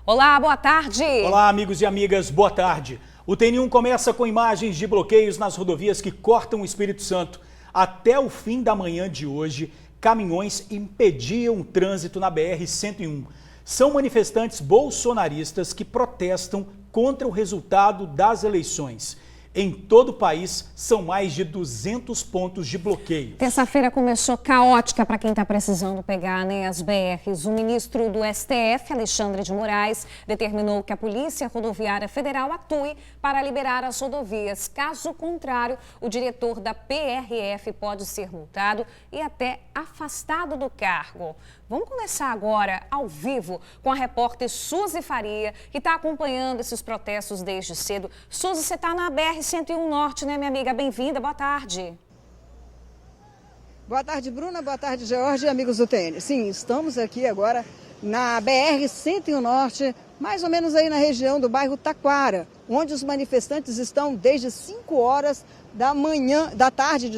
Olá, boa tarde. Olá, amigos e amigas, boa tarde. O TN1 começa com imagens de bloqueios nas rodovias que cortam o Espírito Santo. Até o fim da manhã de hoje, caminhões impediam o trânsito na BR-101. São manifestantes bolsonaristas que protestam contra o resultado das eleições. Em todo o país, são mais de 200 pontos de bloqueio. Terça-feira começou caótica para quem está precisando pegar as BRs. O ministro do STF, Alexandre de Moraes, determinou que a Polícia Rodoviária Federal atue para liberar as rodovias. Caso contrário, o diretor da PRF pode ser multado e até afastado do cargo. Vamos começar agora, ao vivo, com a repórter Suzy Faria, que está acompanhando esses protestos desde cedo. Suzy, você está na BR-101 Norte, né, minha amiga? Bem-vinda, boa tarde. Boa tarde, Bruna. Boa tarde, George e amigos do TN. Sim, estamos aqui agora na BR-101 Norte, mais ou menos aí na região do bairro Taquara, onde os manifestantes estão desde 5 horas da tarde,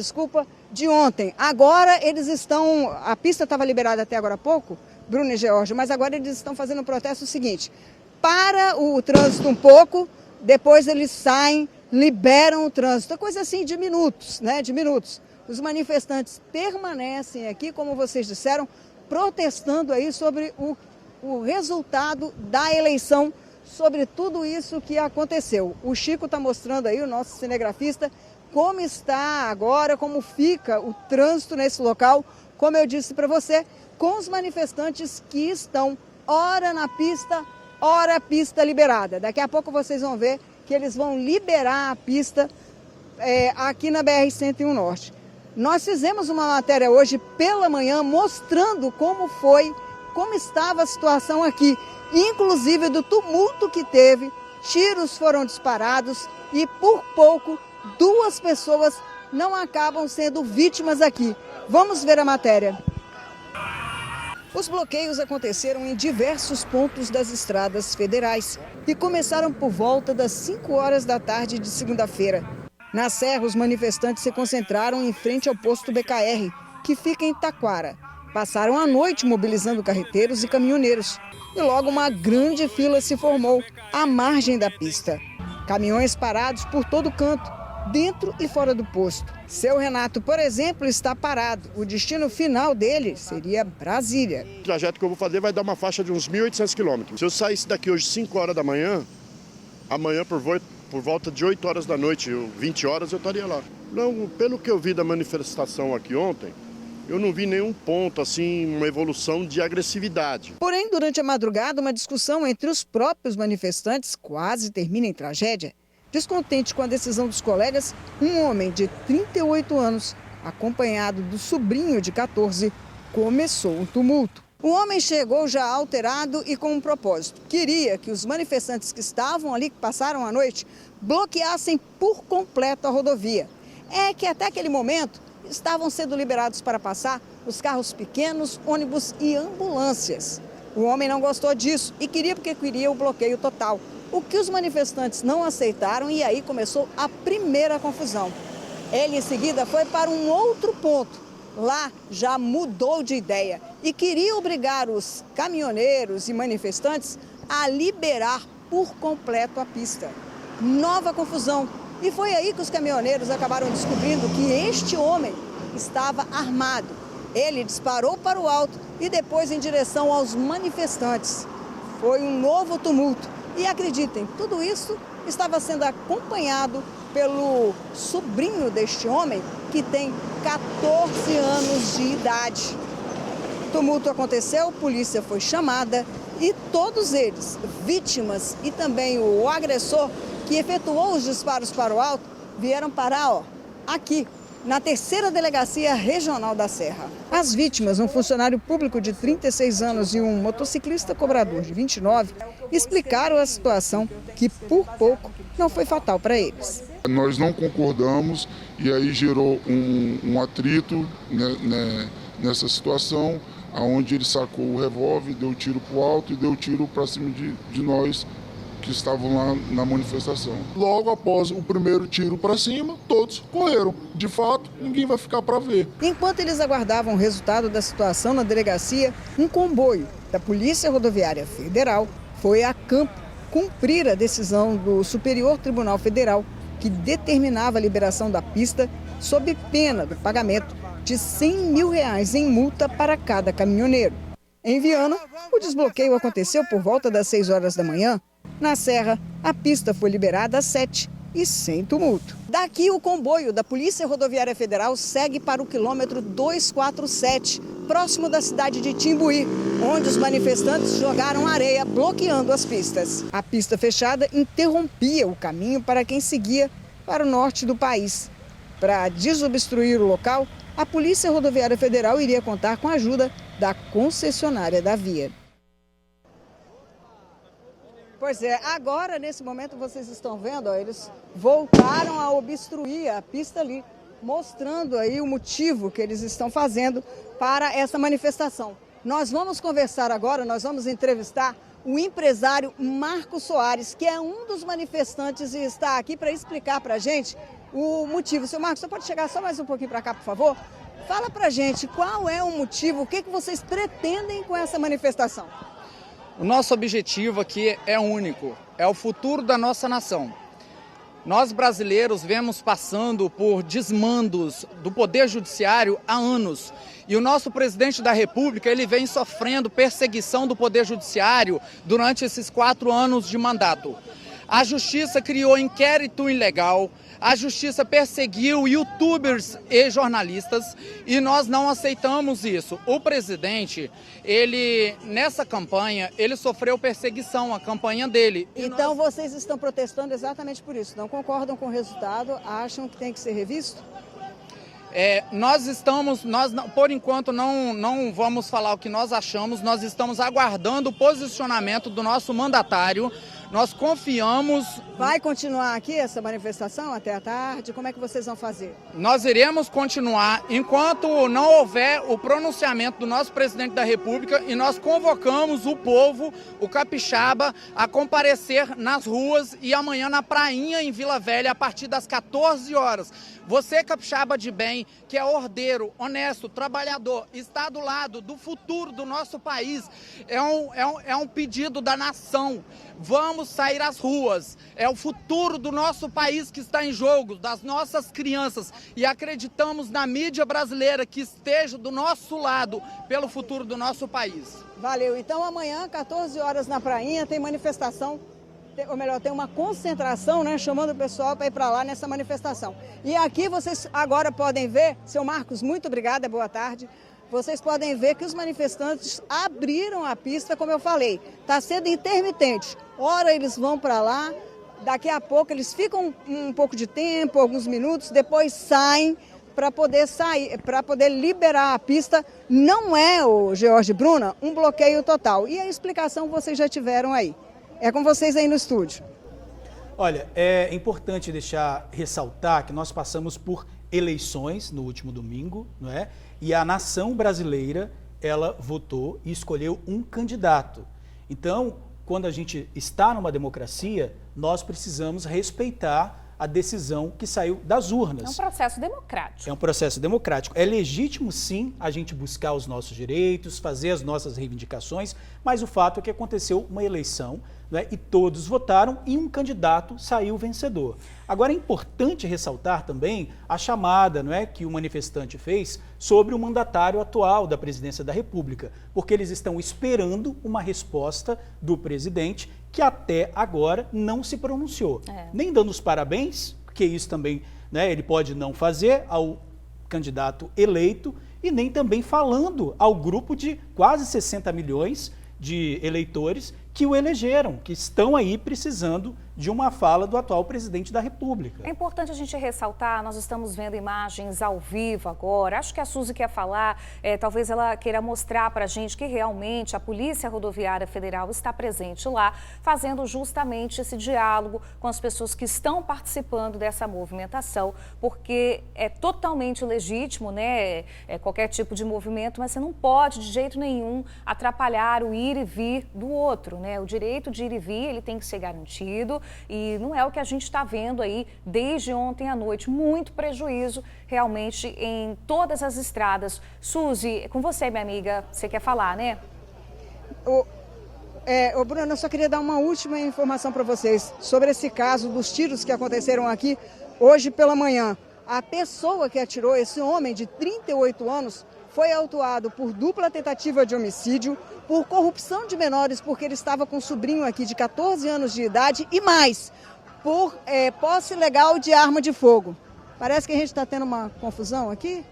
de ontem. Agora eles estão, a pista estava liberada até agora há pouco, Bruno e George, mas agora eles estão fazendo um protesto seguinte: para o trânsito um pouco, depois eles saem, liberam o trânsito, coisa assim de minutos, né, de minutos. Os manifestantes permanecem aqui, como vocês disseram, protestando aí sobre o resultado da eleição, sobre tudo isso que aconteceu. O Chico está mostrando aí, o nosso cinegrafista, como está agora, como fica o trânsito nesse local, como eu disse para você, com os manifestantes que estão ora na pista, ora a pista liberada. Daqui a pouco vocês vão ver que eles vão liberar a pista aqui na BR-101 Norte. Nós fizemos uma matéria hoje pela manhã mostrando como estava a situação aqui, inclusive do tumulto que teve, tiros foram disparados e por pouco 2 pessoas não acabam sendo vítimas aqui. Vamos ver a matéria. Os bloqueios aconteceram em diversos pontos das estradas federais e começaram por volta das 5 horas da tarde de segunda-feira. Na Serra, os manifestantes se concentraram em frente ao posto BKR, que fica em Taquara. Passaram a noite mobilizando carreteiros e caminhoneiros. E logo uma grande fila se formou à margem da pista. Caminhões parados por todo canto, dentro e fora do posto. Seu Renato, por exemplo, está parado. O destino final dele seria Brasília. O trajeto que eu vou fazer vai dar uma faixa de uns 1.800 quilômetros. Se eu saísse daqui hoje 5 horas da manhã, amanhã por volta de 8 horas da noite, 20 horas, eu estaria lá. Não, pelo que eu vi da manifestação aqui ontem, eu não vi nenhum ponto, assim, uma evolução de agressividade. Porém, durante a madrugada, uma discussão entre os próprios manifestantes quase termina em tragédia. Descontente com a decisão dos colegas, um homem de 38 anos, acompanhado do sobrinho de 14, começou um tumulto. O homem chegou já alterado e com um propósito. Queria que os manifestantes que estavam ali, que passaram a noite, bloqueassem por completo a rodovia. É que até aquele momento estavam sendo liberados para passar os carros pequenos, ônibus e ambulâncias. O homem não gostou disso e queria o bloqueio total. O que os manifestantes não aceitaram e aí começou a primeira confusão. Ele em seguida foi para um outro ponto. Lá já mudou de ideia e queria obrigar os caminhoneiros e manifestantes a liberar por completo a pista. Nova confusão. E foi aí que os caminhoneiros acabaram descobrindo que este homem estava armado. Ele disparou para o alto e depois em direção aos manifestantes. Foi um novo tumulto. E acreditem, tudo isso estava sendo acompanhado pelo sobrinho deste homem, que tem 14 anos de idade. O tumulto aconteceu, a polícia foi chamada e todos eles, vítimas e também o agressor que efetuou os disparos para o alto, vieram parar aqui, na 3ª Delegacia Regional da Serra. As vítimas, um funcionário público de 36 anos e um motociclista cobrador de 29, explicaram a situação que, por pouco, não foi fatal para eles. Nós não concordamos e aí gerou um atrito nessa situação, onde ele sacou o revólver, deu tiro para o alto e deu tiro para cima de nós que estavam lá na manifestação. Logo após o primeiro tiro para cima, todos correram. De fato, ninguém vai ficar para ver. Enquanto eles aguardavam o resultado da situação na delegacia, um comboio da Polícia Rodoviária Federal foi a campo cumprir a decisão do Superior Tribunal Federal, que determinava a liberação da pista sob pena do pagamento de R$100 mil em multa para cada caminhoneiro. Em Viana, o desbloqueio aconteceu por volta das 6 horas da manhã. Na Serra, a pista foi liberada às 7 e sem tumulto. Daqui, o comboio da Polícia Rodoviária Federal segue para o quilômetro 247, próximo da cidade de Timbuí, onde os manifestantes jogaram areia, bloqueando as pistas. A pista fechada interrompia o caminho para quem seguia para o norte do país. Para desobstruir o local, a Polícia Rodoviária Federal iria contar com a ajuda da concessionária da via. Pois é, agora, nesse momento, vocês estão vendo, ó, eles voltaram a obstruir a pista ali, mostrando aí o motivo que eles estão fazendo para essa manifestação. Nós vamos conversar agora, nós vamos entrevistar o empresário Marcos Soares, que é um dos manifestantes e está aqui para explicar para a gente o motivo. Seu Marcos, você pode chegar só mais um pouquinho para cá, por favor? Fala para a gente qual é o motivo, o que vocês pretendem com essa manifestação? O nosso objetivo aqui é único, é o futuro da nossa nação. Nós brasileiros vemos passando por desmandos do Poder Judiciário há anos. E o nosso presidente da República, ele vem sofrendo perseguição do Poder Judiciário durante esses 4 anos de mandato. A Justiça criou inquérito ilegal, a Justiça perseguiu youtubers e jornalistas e nós não aceitamos isso. O presidente, nessa campanha, ele sofreu perseguição, a campanha dele. Então vocês estão protestando exatamente por isso, não concordam com o resultado, acham que tem que ser revisto? Por enquanto não vamos falar o que nós achamos, nós estamos aguardando o posicionamento do nosso mandatário. Nós confiamos... Vai continuar aqui essa manifestação até a tarde? Como é que vocês vão fazer? Nós iremos continuar enquanto não houver o pronunciamento do nosso presidente da República e nós convocamos o povo, o capixaba, a comparecer nas ruas e amanhã na prainha em Vila Velha a partir das 14 horas. Você, capixaba de bem, que é ordeiro, honesto, trabalhador, está do lado do futuro do nosso país, é um pedido da nação. Vamos sair às ruas, é o futuro do nosso país que está em jogo, das nossas crianças, e acreditamos na mídia brasileira que esteja do nosso lado pelo futuro do nosso país. Valeu, então amanhã, 14 horas na prainha, tem manifestação, ou melhor, tem uma concentração, né, chamando o pessoal para ir para lá nessa manifestação. E aqui vocês agora podem ver, seu Marcos, muito obrigada, boa tarde. Vocês podem ver que os manifestantes abriram a pista, como eu falei, está sendo intermitente. Ora eles vão para lá, daqui a pouco eles ficam um pouco de tempo, alguns minutos, depois saem para poder liberar a pista. Não é, o George Bruna, um bloqueio total. E a explicação vocês já tiveram aí. É com vocês aí no estúdio. Olha, é importante ressaltar que nós passamos por eleições no último domingo, não é? E a nação brasileira, ela votou e escolheu um candidato. Então, quando a gente está numa democracia, nós precisamos respeitar a decisão que saiu das urnas. É um processo democrático. É um processo democrático. É legítimo, sim, a gente buscar os nossos direitos, fazer as nossas reivindicações, mas o fato é que aconteceu uma eleição, né, e todos votaram e um candidato saiu vencedor. Agora é importante ressaltar também a chamada, não é, que o manifestante fez sobre o mandatário atual da presidência da República, porque eles estão esperando uma resposta do presidente que até agora não se pronunciou. Nem dando os parabéns, porque isso também, né, ele pode não fazer ao candidato eleito, e nem também falando ao grupo de quase 60 milhões de eleitores que o elegeram, que estão aí precisando de uma fala do atual presidente da República. É importante a gente ressaltar, nós estamos vendo imagens ao vivo agora, acho que a Suzy quer falar, talvez ela queira mostrar para a gente que realmente a Polícia Rodoviária Federal está presente lá, fazendo justamente esse diálogo com as pessoas que estão participando dessa movimentação, porque é totalmente legítimo, né, qualquer tipo de movimento, mas você não pode de jeito nenhum atrapalhar o ir e vir do outro, né? O direito de ir e vir, ele tem que ser garantido. E não é o que a gente está vendo aí desde ontem à noite. Muito prejuízo realmente em todas as estradas. Suzy, com você, minha amiga, você quer falar, né? Bruno, eu só queria dar uma última informação para vocês sobre esse caso dos tiros que aconteceram aqui hoje pela manhã. A pessoa que atirou, esse homem de 38 anos, foi autuado por dupla tentativa de homicídio, por corrupção de menores, porque ele estava com um sobrinho aqui de 14 anos de idade, e mais, por posse ilegal de arma de fogo. Parece que a gente está tendo uma confusão aqui.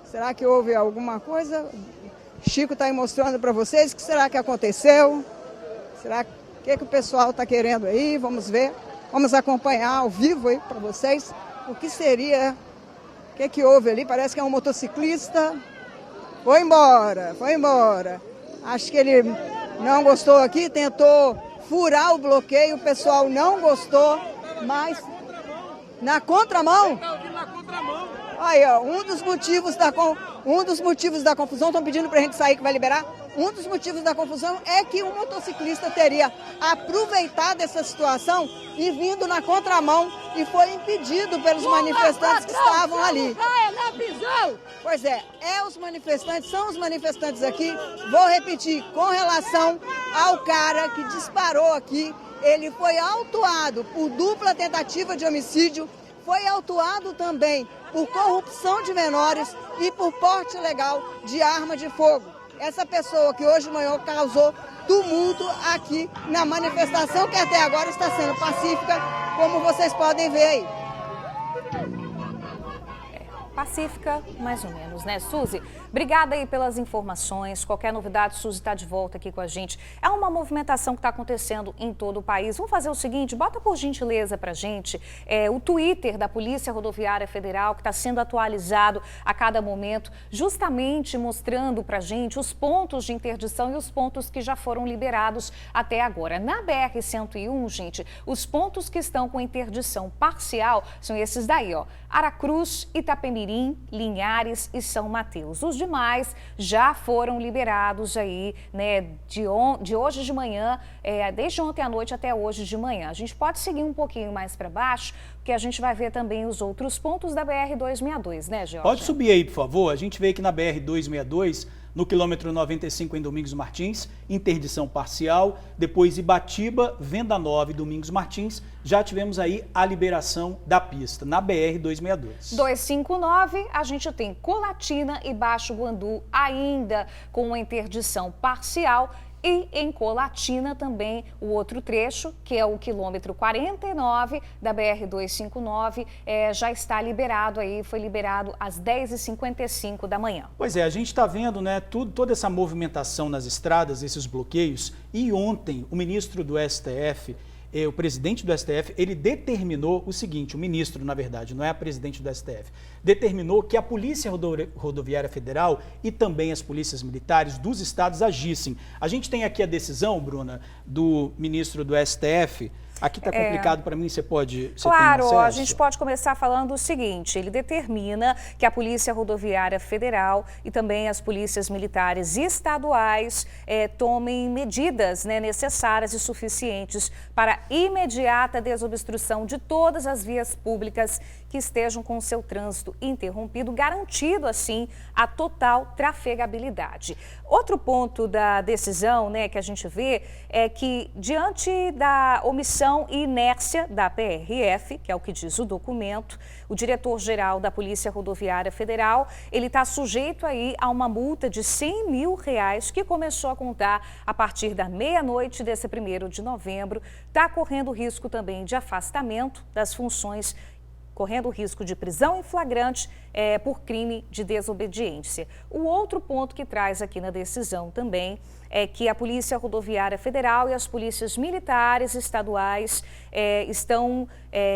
Será que houve alguma coisa? Chico está aí mostrando para vocês o que será que aconteceu. Será que o pessoal está querendo aí? Vamos ver. Vamos acompanhar ao vivo aí para vocês o que seria, o que houve ali. Parece que é um motociclista. Foi embora, foi embora. Acho que ele não gostou aqui, tentou furar o bloqueio, o pessoal não gostou, mas na contramão. Aí, ó, um dos motivos da confusão, estão pedindo para a gente sair que vai liberar. Um dos motivos da confusão é que o motociclista teria aproveitado essa situação e vindo na contramão e foi impedido pelos manifestantes que estavam ali. Pois é, são os manifestantes aqui. Vou repetir, com relação ao cara que disparou aqui, ele foi autuado por dupla tentativa de homicídio, foi autuado também por corrupção de menores e por porte ilegal de arma de fogo. Essa pessoa que hoje de manhã causou tumulto aqui na manifestação, que até agora está sendo pacífica, como vocês podem ver aí. Pacífica, mais ou menos, né, Suzy? Obrigada aí pelas informações. Qualquer novidade, Suzy está de volta aqui com a gente. É uma movimentação que está acontecendo em todo o país. Vamos fazer o seguinte, bota por gentileza para a gente o Twitter da Polícia Rodoviária Federal, que está sendo atualizado a cada momento, justamente mostrando para a gente os pontos de interdição e os pontos que já foram liberados até agora. Na BR-101, gente, os pontos que estão com interdição parcial são esses daí, ó. Aracruz, Itapemirim, Linhares e São Mateus. Os demais já foram liberados aí, né, de hoje de manhã, desde ontem à noite até hoje de manhã. A gente pode seguir um pouquinho mais para baixo, porque a gente vai ver também os outros pontos da BR-262, né, Jorge? Pode subir aí, por favor. A gente vê que na BR-262, no quilômetro 95 em Domingos Martins, interdição parcial. Depois Ibatiba, Venda Nova e Domingos Martins, já tivemos aí a liberação da pista na BR-262. 259, a gente tem Colatina e Baixo Guandu ainda com uma interdição parcial. E em Colatina também o outro trecho, que é o quilômetro 49 da BR-259, já está liberado aí, foi liberado às 10h55 da manhã. Pois é, a gente está vendo, né, toda essa movimentação nas estradas, esses bloqueios, e ontem o ministro do STF, o presidente do STF, ele determinou o seguinte, o ministro, na verdade, não é a presidente do STF, determinou que a Polícia Rodoviária Federal e também as polícias militares dos estados agissem. A gente tem aqui a decisão, Bruna, do ministro do STF. Aqui está complicado para mim, você Claro, tem acesso? A gente pode começar falando o seguinte, ele determina que a Polícia Rodoviária Federal e também as polícias militares estaduais tomem medidas, né, necessárias e suficientes para imediata desobstrução de todas as vias públicas que estejam com o seu trânsito interrompido, garantido assim a total trafegabilidade. Outro ponto da decisão, né, que a gente vê é que diante da omissão e inércia da PRF, que é o que diz o documento, o diretor-geral da Polícia Rodoviária Federal, ele está sujeito aí a uma multa de R$100 mil, que começou a contar a partir da meia-noite desse 1º de novembro, está correndo risco também de afastamento das funções, correndo o risco de prisão em flagrante por crime de desobediência. O outro ponto que traz aqui na decisão também é que a Polícia Rodoviária Federal e as polícias militares estaduais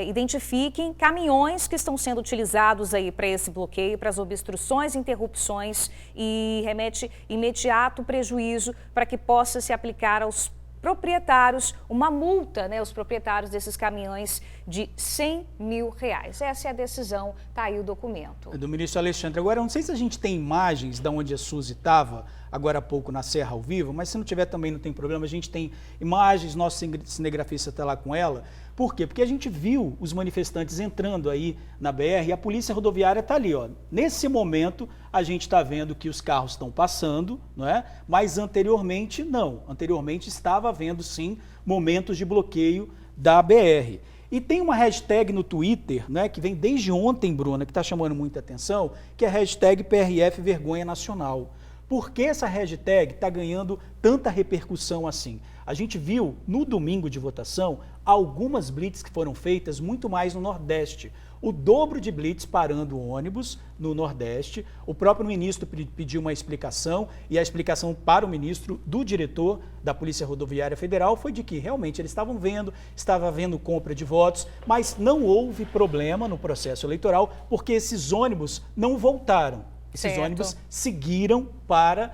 identifiquem caminhões que estão sendo utilizados aí para esse bloqueio, para as obstruções e interrupções, e remete imediato prejuízo para que possa se aplicar aos proprietários, uma multa, né, os proprietários desses caminhões de R$100 mil. Essa é a decisão, está aí o documento. Do ministro Alexandre. Agora, não sei se a gente tem imagens de onde a Suzy estava. agora há pouco na Serra ao vivo, mas se não tiver também não tem problema, a gente tem imagens, nosso cinegrafista está lá com ela. Por quê? Porque a gente viu os manifestantes entrando aí na BR e a Polícia Rodoviária está ali, ó. Nesse momento, a gente está vendo que os carros estão passando, não é? Mas anteriormente, não. Anteriormente estava havendo, sim, momentos de bloqueio da BR. E tem uma hashtag no Twitter, né, que vem desde ontem, Bruna, que está chamando muita atenção, que é a hashtag PRF Vergonha Nacional. Por que essa hashtag está ganhando tanta repercussão assim? A gente viu no domingo de votação algumas blitz que foram feitas muito mais no Nordeste. O dobro de blitz parando ônibus no Nordeste. O próprio ministro pediu uma explicação e a explicação para o ministro do diretor da Polícia Rodoviária Federal foi de que realmente eles estava havendo compra de votos, mas não houve problema no processo eleitoral porque esses ônibus não voltaram. Esses ônibus seguiram para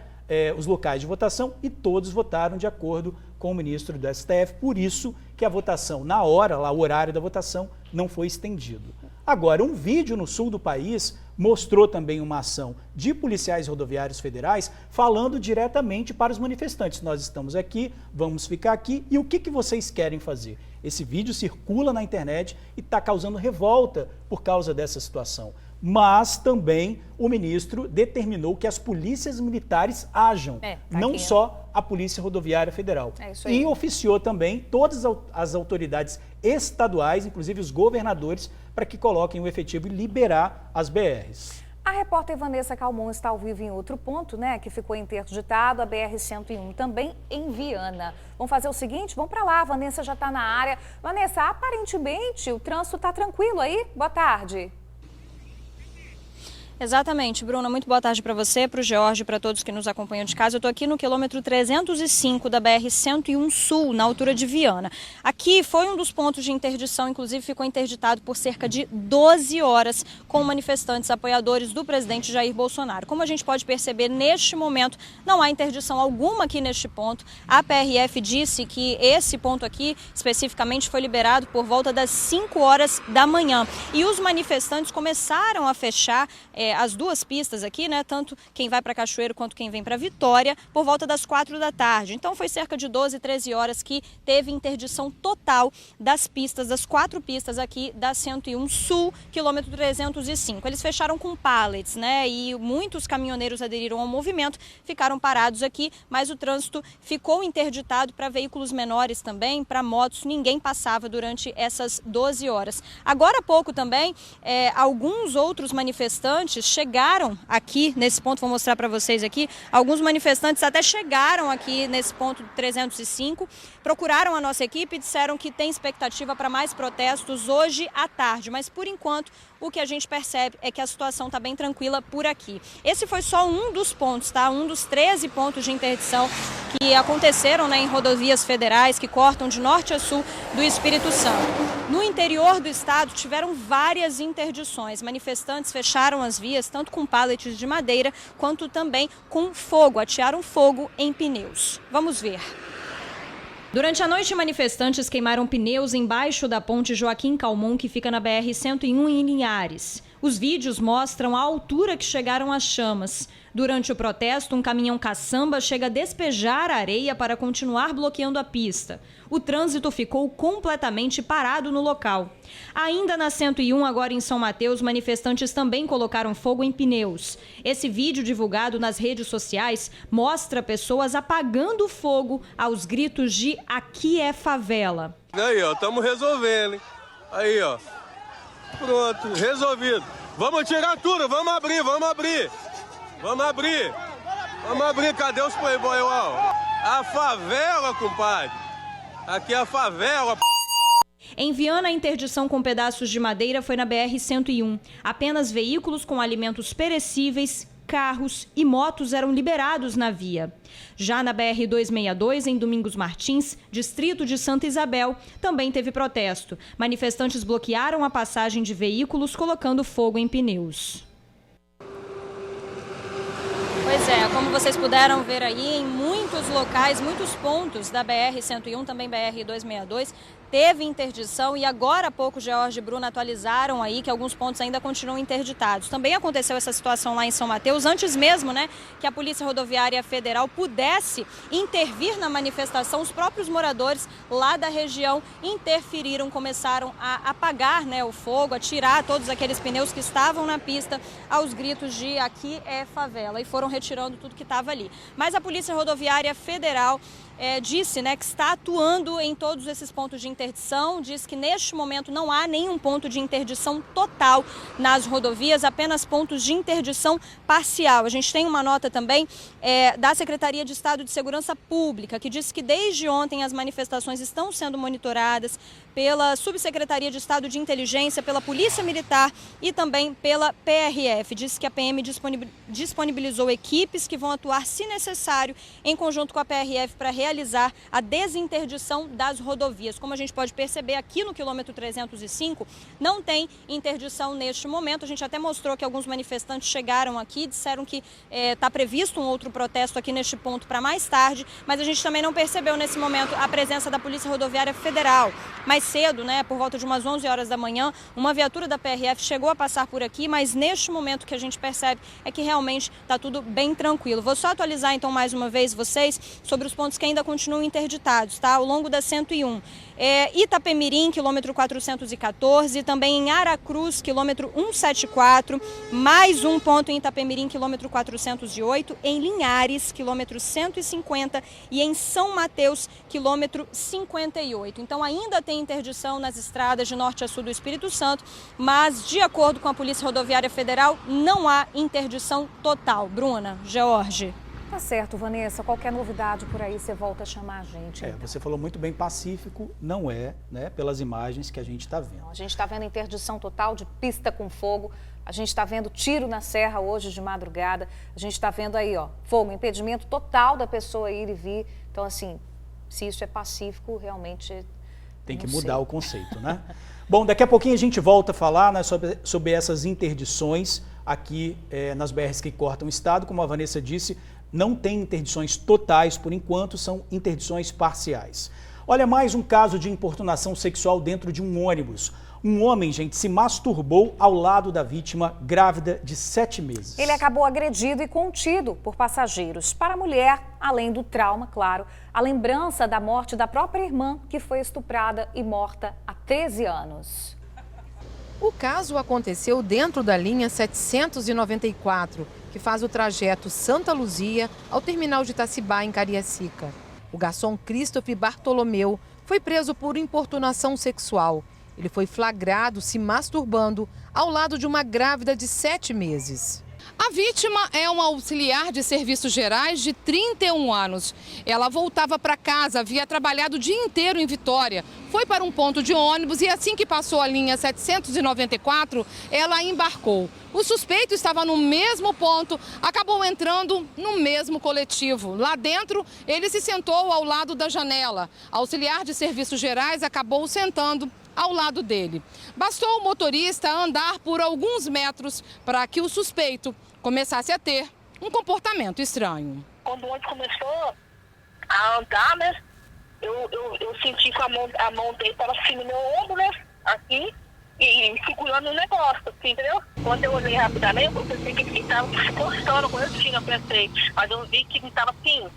os locais de votação e todos votaram de acordo com o ministro do STF, por isso que a votação, na hora, lá o horário da votação, não foi estendido. Agora, um vídeo no sul do país mostrou também uma ação de policiais rodoviários federais falando diretamente para os manifestantes. Nós estamos aqui, vamos ficar aqui e o que vocês querem fazer? Esse vídeo circula na internet e está causando revolta por causa dessa situação. Mas também o ministro determinou que as polícias militares ajam, não só a Polícia Rodoviária Federal. E oficiou também todas as autoridades estaduais, inclusive os governadores, para que coloquem o efetivo e liberar as BRs. A repórter Vanessa Calmon está ao vivo em outro ponto, né, que ficou interditado, a BR-101, também em Viana. Vamos fazer o seguinte, vamos para lá, a Vanessa já está na área. Vanessa, aparentemente o trânsito está tranquilo aí? Boa tarde. Exatamente, Bruna, muito boa tarde para você, para o George, para todos que nos acompanham de casa. Eu estou aqui no quilômetro 305 da BR-101 Sul, na altura de Viana. Aqui foi um dos pontos de interdição, inclusive ficou interditado por cerca de 12 horas com manifestantes apoiadores do presidente Jair Bolsonaro. Como a gente pode perceber, neste momento não há interdição alguma aqui neste ponto. A PRF disse que esse ponto aqui, especificamente, foi liberado por volta das 5 horas da manhã. E os manifestantes começaram a fechar as duas pistas aqui, né? Tanto quem vai para Cachoeiro quanto quem vem para Vitória, por volta das 4 da tarde. Então foi cerca de 12, 13 horas que teve interdição total das pistas, das 4 pistas aqui da 101 Sul, quilômetro 305. Eles fecharam com pallets, né? E muitos caminhoneiros aderiram ao movimento, ficaram parados aqui, mas o trânsito ficou interditado para veículos menores também, para motos, ninguém passava durante essas 12 horas. Agora há pouco também, alguns outros manifestantes chegaram aqui nesse ponto, vou mostrar para vocês aqui, alguns manifestantes até chegaram aqui nesse ponto 305, procuraram a nossa equipe e disseram que tem expectativa para mais protestos hoje à tarde, mas por enquanto o que a gente percebe é que a situação está bem tranquila por aqui. Esse foi só um dos pontos, tá? Um dos 13 pontos de interdição que aconteceram, né, em rodovias federais que cortam de norte a sul do Espírito Santo. No interior do estado tiveram várias interdições. Manifestantes fecharam as vias tanto com pallets de madeira quanto também com fogo, atearam fogo em pneus. Vamos ver. Durante a noite, manifestantes queimaram pneus embaixo da ponte Joaquim Calmon, que fica na BR-101 em Linhares. Os vídeos mostram a altura que chegaram as chamas. Durante o protesto, um caminhão caçamba chega a despejar areia para continuar bloqueando a pista. O trânsito ficou completamente parado no local. Ainda na 101, agora em São Mateus, manifestantes também colocaram fogo em pneus. Esse vídeo divulgado nas redes sociais mostra pessoas apagando fogo aos gritos de "Aqui é favela". Aí, ó, estamos resolvendo, hein? Aí, ó. Pronto, resolvido. Vamos tirar tudo, vamos abrir, vamos abrir. Vamos abrir. Vamos abrir, cadê os playboy, ó? A favela, compadre. Aqui é a favela. Em Viana, a interdição com pedaços de madeira foi na BR-101. Apenas veículos com alimentos perecíveis, carros e motos eram liberados na via. Já na BR-262, em Domingos Martins, distrito de Santa Isabel, também teve protesto. Manifestantes bloquearam a passagem de veículos, colocando fogo em pneus. Pois é, como vocês puderam ver aí, em muitos locais, muitos pontos da BR-101, também BR-262, teve interdição e agora há pouco George e Bruna atualizaram aí que alguns pontos ainda continuam interditados. Também aconteceu essa situação lá em São Mateus, antes mesmo, né, que a Polícia Rodoviária Federal pudesse intervir na manifestação. Os próprios moradores lá da região interferiram, começaram a apagar, né, o fogo, a tirar todos aqueles pneus que estavam na pista aos gritos de aqui é favela, e foram retirando tudo que estava ali. Mas a Polícia Rodoviária Federal disse, né, que está atuando em todos esses pontos de interdição, diz que neste momento não há nenhum ponto de interdição total nas rodovias, apenas pontos de interdição parcial. A gente tem uma nota também da Secretaria de Estado de Segurança Pública, que diz que desde ontem as manifestações estão sendo monitoradas pela Subsecretaria de Estado de Inteligência, pela Polícia Militar e também pela PRF. Diz que a PM disponibilizou equipes que vão atuar, se necessário, em conjunto com a PRF para realizar a desinterdição das rodovias. Como a gente pode perceber, aqui no quilômetro 305 não tem interdição neste momento. A gente até mostrou que alguns manifestantes chegaram aqui, disseram que está previsto um outro protesto aqui neste ponto para mais tarde, mas a gente também não percebeu nesse momento a presença da Polícia Rodoviária Federal. Mais cedo, né, por volta de umas 11 horas da manhã, uma viatura da PRF chegou a passar por aqui, mas neste momento que a gente percebe é que realmente está tudo bem tranquilo. Vou só atualizar então mais uma vez vocês sobre os pontos que ainda continuam interditados, tá? Ao longo da 101. Itapemirim, quilômetro 414, também em Aracruz, quilômetro 174, mais um ponto em Itapemirim, quilômetro 408, em Linhares, quilômetro 150 e em São Mateus, quilômetro 58. Então ainda tem interdição nas estradas de norte a sul do Espírito Santo, mas de acordo com a Polícia Rodoviária Federal, não há interdição total. Bruna, George. Tá certo, Vanessa. Qualquer novidade por aí, você volta a chamar a gente. Então. Você falou muito bem, pacífico não é, né? Pelas imagens que a gente está vendo. A gente está vendo interdição total de pista com fogo. A gente está vendo tiro na serra hoje de madrugada. A gente está vendo aí, ó, fogo, impedimento total da pessoa ir e vir. Então, assim, se isso é pacífico, realmente tem que mudar o conceito, né? Bom, daqui a pouquinho a gente volta a falar, né, sobre essas interdições aqui nas BRs que cortam o estado. Como a Vanessa disse, não tem interdições totais, por enquanto são interdições parciais. Olha, mais um caso de importunação sexual dentro de um ônibus. Um homem, gente, se masturbou ao lado da vítima, grávida de 7 meses. Ele acabou agredido e contido por passageiros. Para a mulher, além do trauma, claro, a lembrança da morte da própria irmã, que foi estuprada e morta há 13 anos. O caso aconteceu dentro da linha 794, que faz o trajeto Santa Luzia ao terminal de Itacibá, em Cariacica. O garçom Christopher Bartolomeu foi preso por importunação sexual. Ele foi flagrado se masturbando ao lado de uma grávida de 7 meses. A vítima é uma auxiliar de serviços gerais de 31 anos. Ela voltava para casa, havia trabalhado o dia inteiro em Vitória. Foi para um ponto de ônibus e assim que passou a linha 794, ela embarcou. O suspeito estava no mesmo ponto, acabou entrando no mesmo coletivo. Lá dentro, ele se sentou ao lado da janela. A auxiliar de serviços gerais acabou sentando ao lado dele. Bastou o motorista andar por alguns metros para que o suspeito começasse a ter um comportamento estranho. Quando o ônibus começou a andar, né, eu senti que a mão dele estava assim no meu ombro, né, assim, e segurando o negócio, assim, entendeu? Quando eu olhei rapidamente, eu pensei que ele estava se encostando, quando eu pensei, mas eu vi que ele estava assim,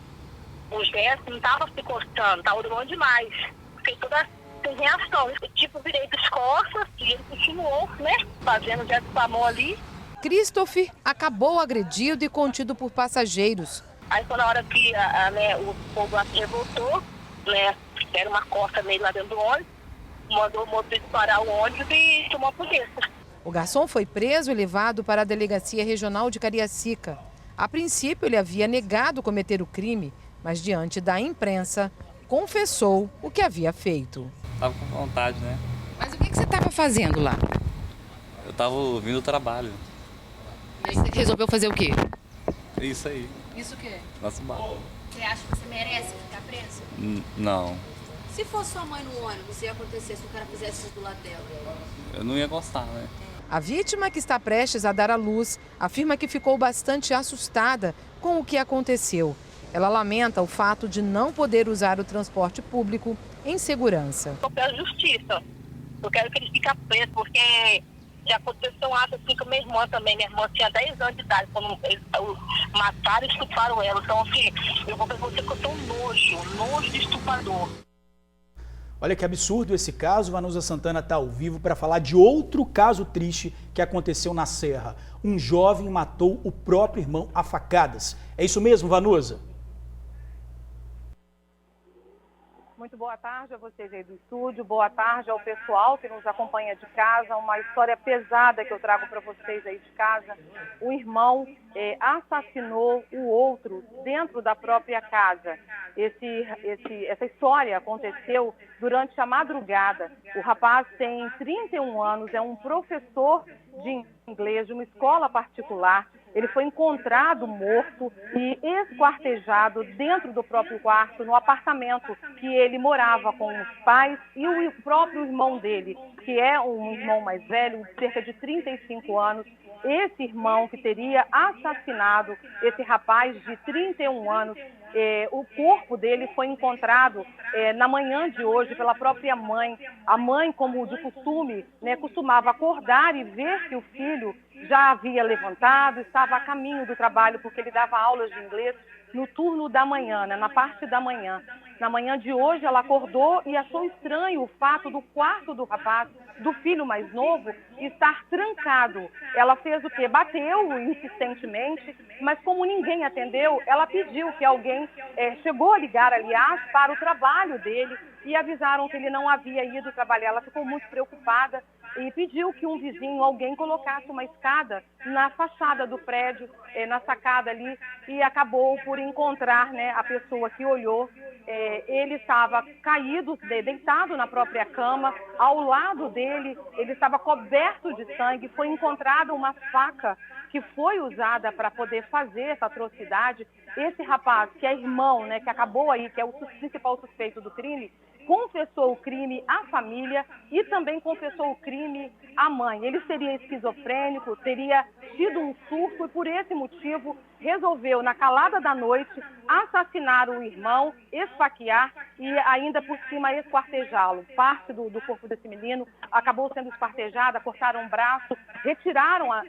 o gesto não estava se encostando, estava durando demais. Fiquei toda sem reação. Eu, tipo, virei das costas e ele continuou, né, fazendo o gesto com a mão ali. Christopher acabou agredido e contido por passageiros. Aí foi na hora que o povo revoltou, né, deram uma costa nele lá dentro do ônibus, mandou o motorista parar o ônibus e chamou a polícia. O garçom foi preso e levado para a Delegacia Regional de Cariacica. A princípio, ele havia negado cometer o crime, mas diante da imprensa, confessou o que havia feito. Estava com vontade, né? Mas o que você estava fazendo lá? Eu estava vindo do trabalho. Aí você resolveu fazer o quê? Isso aí. Isso o quê? Nosso bar. Você acha que você merece ficar preso? Não. Se fosse sua mãe no ônibus, ia acontecer se o cara fizesse isso do lado dela? Eu não ia gostar, né? A vítima, que está prestes a dar à luz, afirma que ficou bastante assustada com o que aconteceu. Ela lamenta o fato de não poder usar o transporte público em segurança. Eu quero justiça. Eu quero que ele fique preso, porque já aconteceu um ato assim com minha irmã também. Minha irmã tinha 10 anos de idade quando eles mataram e estupraram ela. Então, assim, eu vou perguntar que eu tenho nojo de estuprador. Olha que absurdo esse caso. Vanusa Santana está ao vivo para falar de outro caso triste que aconteceu na Serra. Um jovem matou o próprio irmão a facadas. É isso mesmo, Vanusa? Muito boa tarde a vocês aí do estúdio, boa tarde ao pessoal que nos acompanha de casa. Uma história pesada que eu trago para vocês aí de casa. O irmão assassinou o outro dentro da própria casa. Essa história aconteceu durante a madrugada. O rapaz tem 31 anos, é um professor de inglês de uma escola particular. Ele foi encontrado morto e esquartejado dentro do próprio quarto, no apartamento que ele morava com os pais e o próprio irmão dele, que é um irmão mais velho, de cerca de 35 anos. Esse irmão que teria assassinado esse rapaz de 31 anos, o corpo dele foi encontrado na manhã de hoje pela própria mãe. A mãe, como de costume, costumava acordar e ver que o filho já havia levantado, estava a caminho do trabalho, porque ele dava aulas de inglês no turno da manhã, na parte da manhã. Na manhã de hoje, ela acordou e achou estranho o fato do quarto do rapaz, do filho mais novo, estar trancado. Ela fez o quê? Bateu insistentemente, mas como ninguém atendeu, ela pediu que alguém, chegou a ligar, aliás, para o trabalho dele e avisaram que ele não havia ido trabalhar. Ela ficou muito preocupada e pediu que um vizinho, alguém, colocasse uma escada na fachada do prédio, na sacada ali, e acabou por encontrar a pessoa que olhou. Ele estava caído, deitado na própria cama. Ao lado dele, ele estava coberto de sangue. Foi encontrada uma faca que foi usada para poder fazer essa atrocidade. Esse rapaz, que é irmão, que acabou aí, que é o principal suspeito do crime, confessou o crime à família e também confessou o crime à mãe. Ele seria esquizofrênico, teria tido um surto e por esse motivo resolveu, na calada da noite, assassinar o irmão, esfaquear e ainda por cima esquartejá-lo. Parte do corpo desse menino acabou sendo esquartejada, cortaram o braço,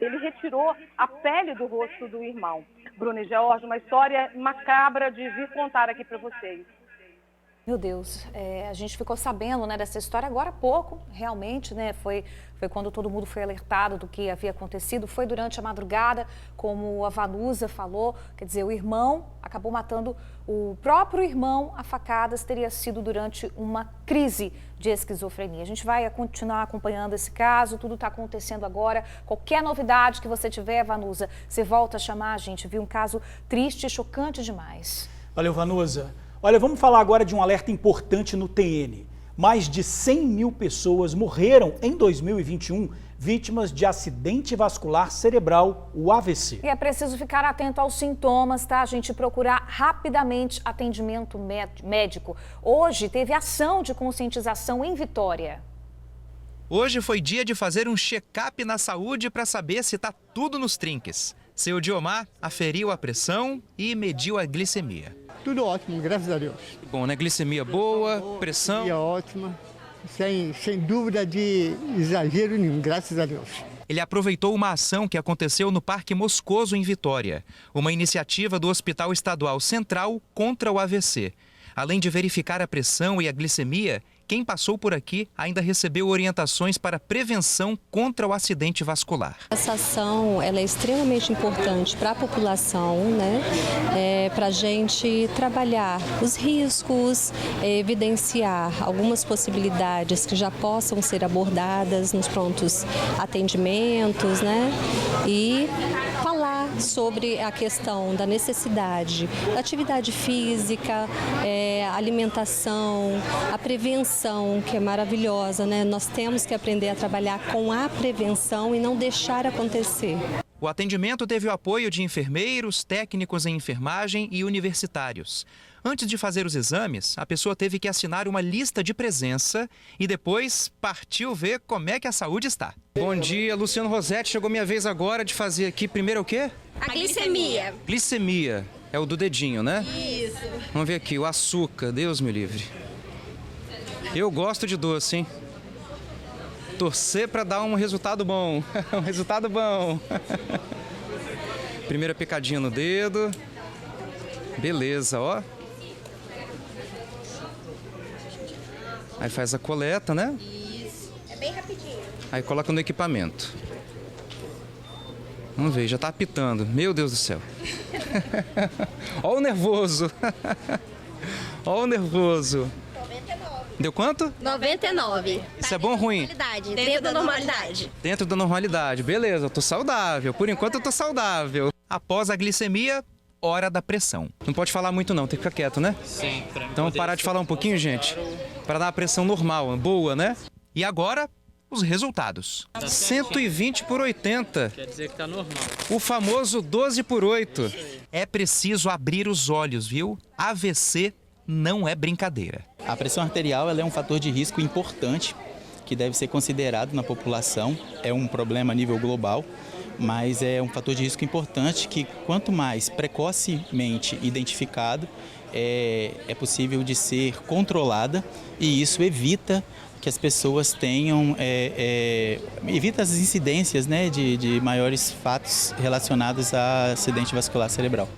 ele retirou a pele do rosto do irmão. Bruna e George, uma história macabra de vir contar aqui para vocês. Meu Deus, a gente ficou sabendo dessa história agora há pouco, realmente, foi quando todo mundo foi alertado do que havia acontecido, foi durante a madrugada, como a Vanusa falou, quer dizer, o irmão acabou matando o próprio irmão a facadas, teria sido durante uma crise de esquizofrenia. A gente vai continuar acompanhando esse caso, tudo está acontecendo agora, qualquer novidade que você tiver, Vanusa, você volta a chamar a gente, viu? Um caso triste e chocante demais. Valeu, Vanusa. Olha, vamos falar agora de um alerta importante no TN. Mais de 100 mil pessoas morreram em 2021 vítimas de acidente vascular cerebral, o AVC. E é preciso ficar atento aos sintomas, tá? A gente procurar rapidamente atendimento médico. Hoje teve ação de conscientização em Vitória. Hoje foi dia de fazer um check-up na saúde para saber se está tudo nos trinques. Seu Diomar aferiu a pressão e mediu a glicemia. Tudo ótimo, graças a Deus. Bom, né? Glicemia boa, pressão? Glicemia ótima, sem dúvida de exagero nenhum, graças a Deus. Ele aproveitou uma ação que aconteceu no Parque Moscoso, em Vitória. Uma iniciativa do Hospital Estadual Central contra o AVC. Além de verificar a pressão e a glicemia, quem passou por aqui ainda recebeu orientações para prevenção contra o acidente vascular. Essa ação ela é extremamente importante para a população, para a gente trabalhar os riscos, evidenciar algumas possibilidades que já possam ser abordadas nos prontos atendimentos, e falar sobre a questão da necessidade da atividade física, alimentação, a prevenção, que é maravilhosa, Nós temos que aprender a trabalhar com a prevenção e não deixar acontecer. O atendimento teve o apoio de enfermeiros, técnicos em enfermagem e universitários. Antes de fazer os exames, a pessoa teve que assinar uma lista de presença e depois partiu ver como é que a saúde está. Bom dia, Luciano Rosetti. Chegou minha vez agora de fazer aqui primeiro o quê? A glicemia. Glicemia. É o do dedinho, né? Isso. Vamos ver aqui, o açúcar. Deus me livre. Eu gosto de doce, hein? Torcer para dar um resultado bom. Um resultado bom. Primeira picadinha no dedo. Beleza, ó. Aí faz a coleta, né? Isso. É bem rapidinho. Aí coloca no equipamento. Vamos ver, já tá apitando. Meu Deus do céu. Ó o nervoso. Ó o nervoso. 99. Deu quanto? 99. Isso é bom ou ruim? Dentro da normalidade. Dentro da normalidade. Beleza, eu tô saudável. Por enquanto eu tô saudável. Após a glicemia, hora da pressão. Não pode falar muito não, tem que ficar quieto, né? Sim. Então parar de falar um pouquinho, gente. Para dar uma pressão normal, boa, né? E agora, os resultados. 120 por 80. Quer dizer que tá normal. O famoso 12 por 8. É preciso abrir os olhos, viu? AVC não é brincadeira. A pressão arterial ela é um fator de risco importante que deve ser considerado na população. É um problema a nível global, mas é um fator de risco importante que, quanto mais precocemente identificado, é possível de ser controlada, e isso evita que as pessoas tenham, evita as incidências, né, de maiores fatos relacionados a acidente vascular cerebral.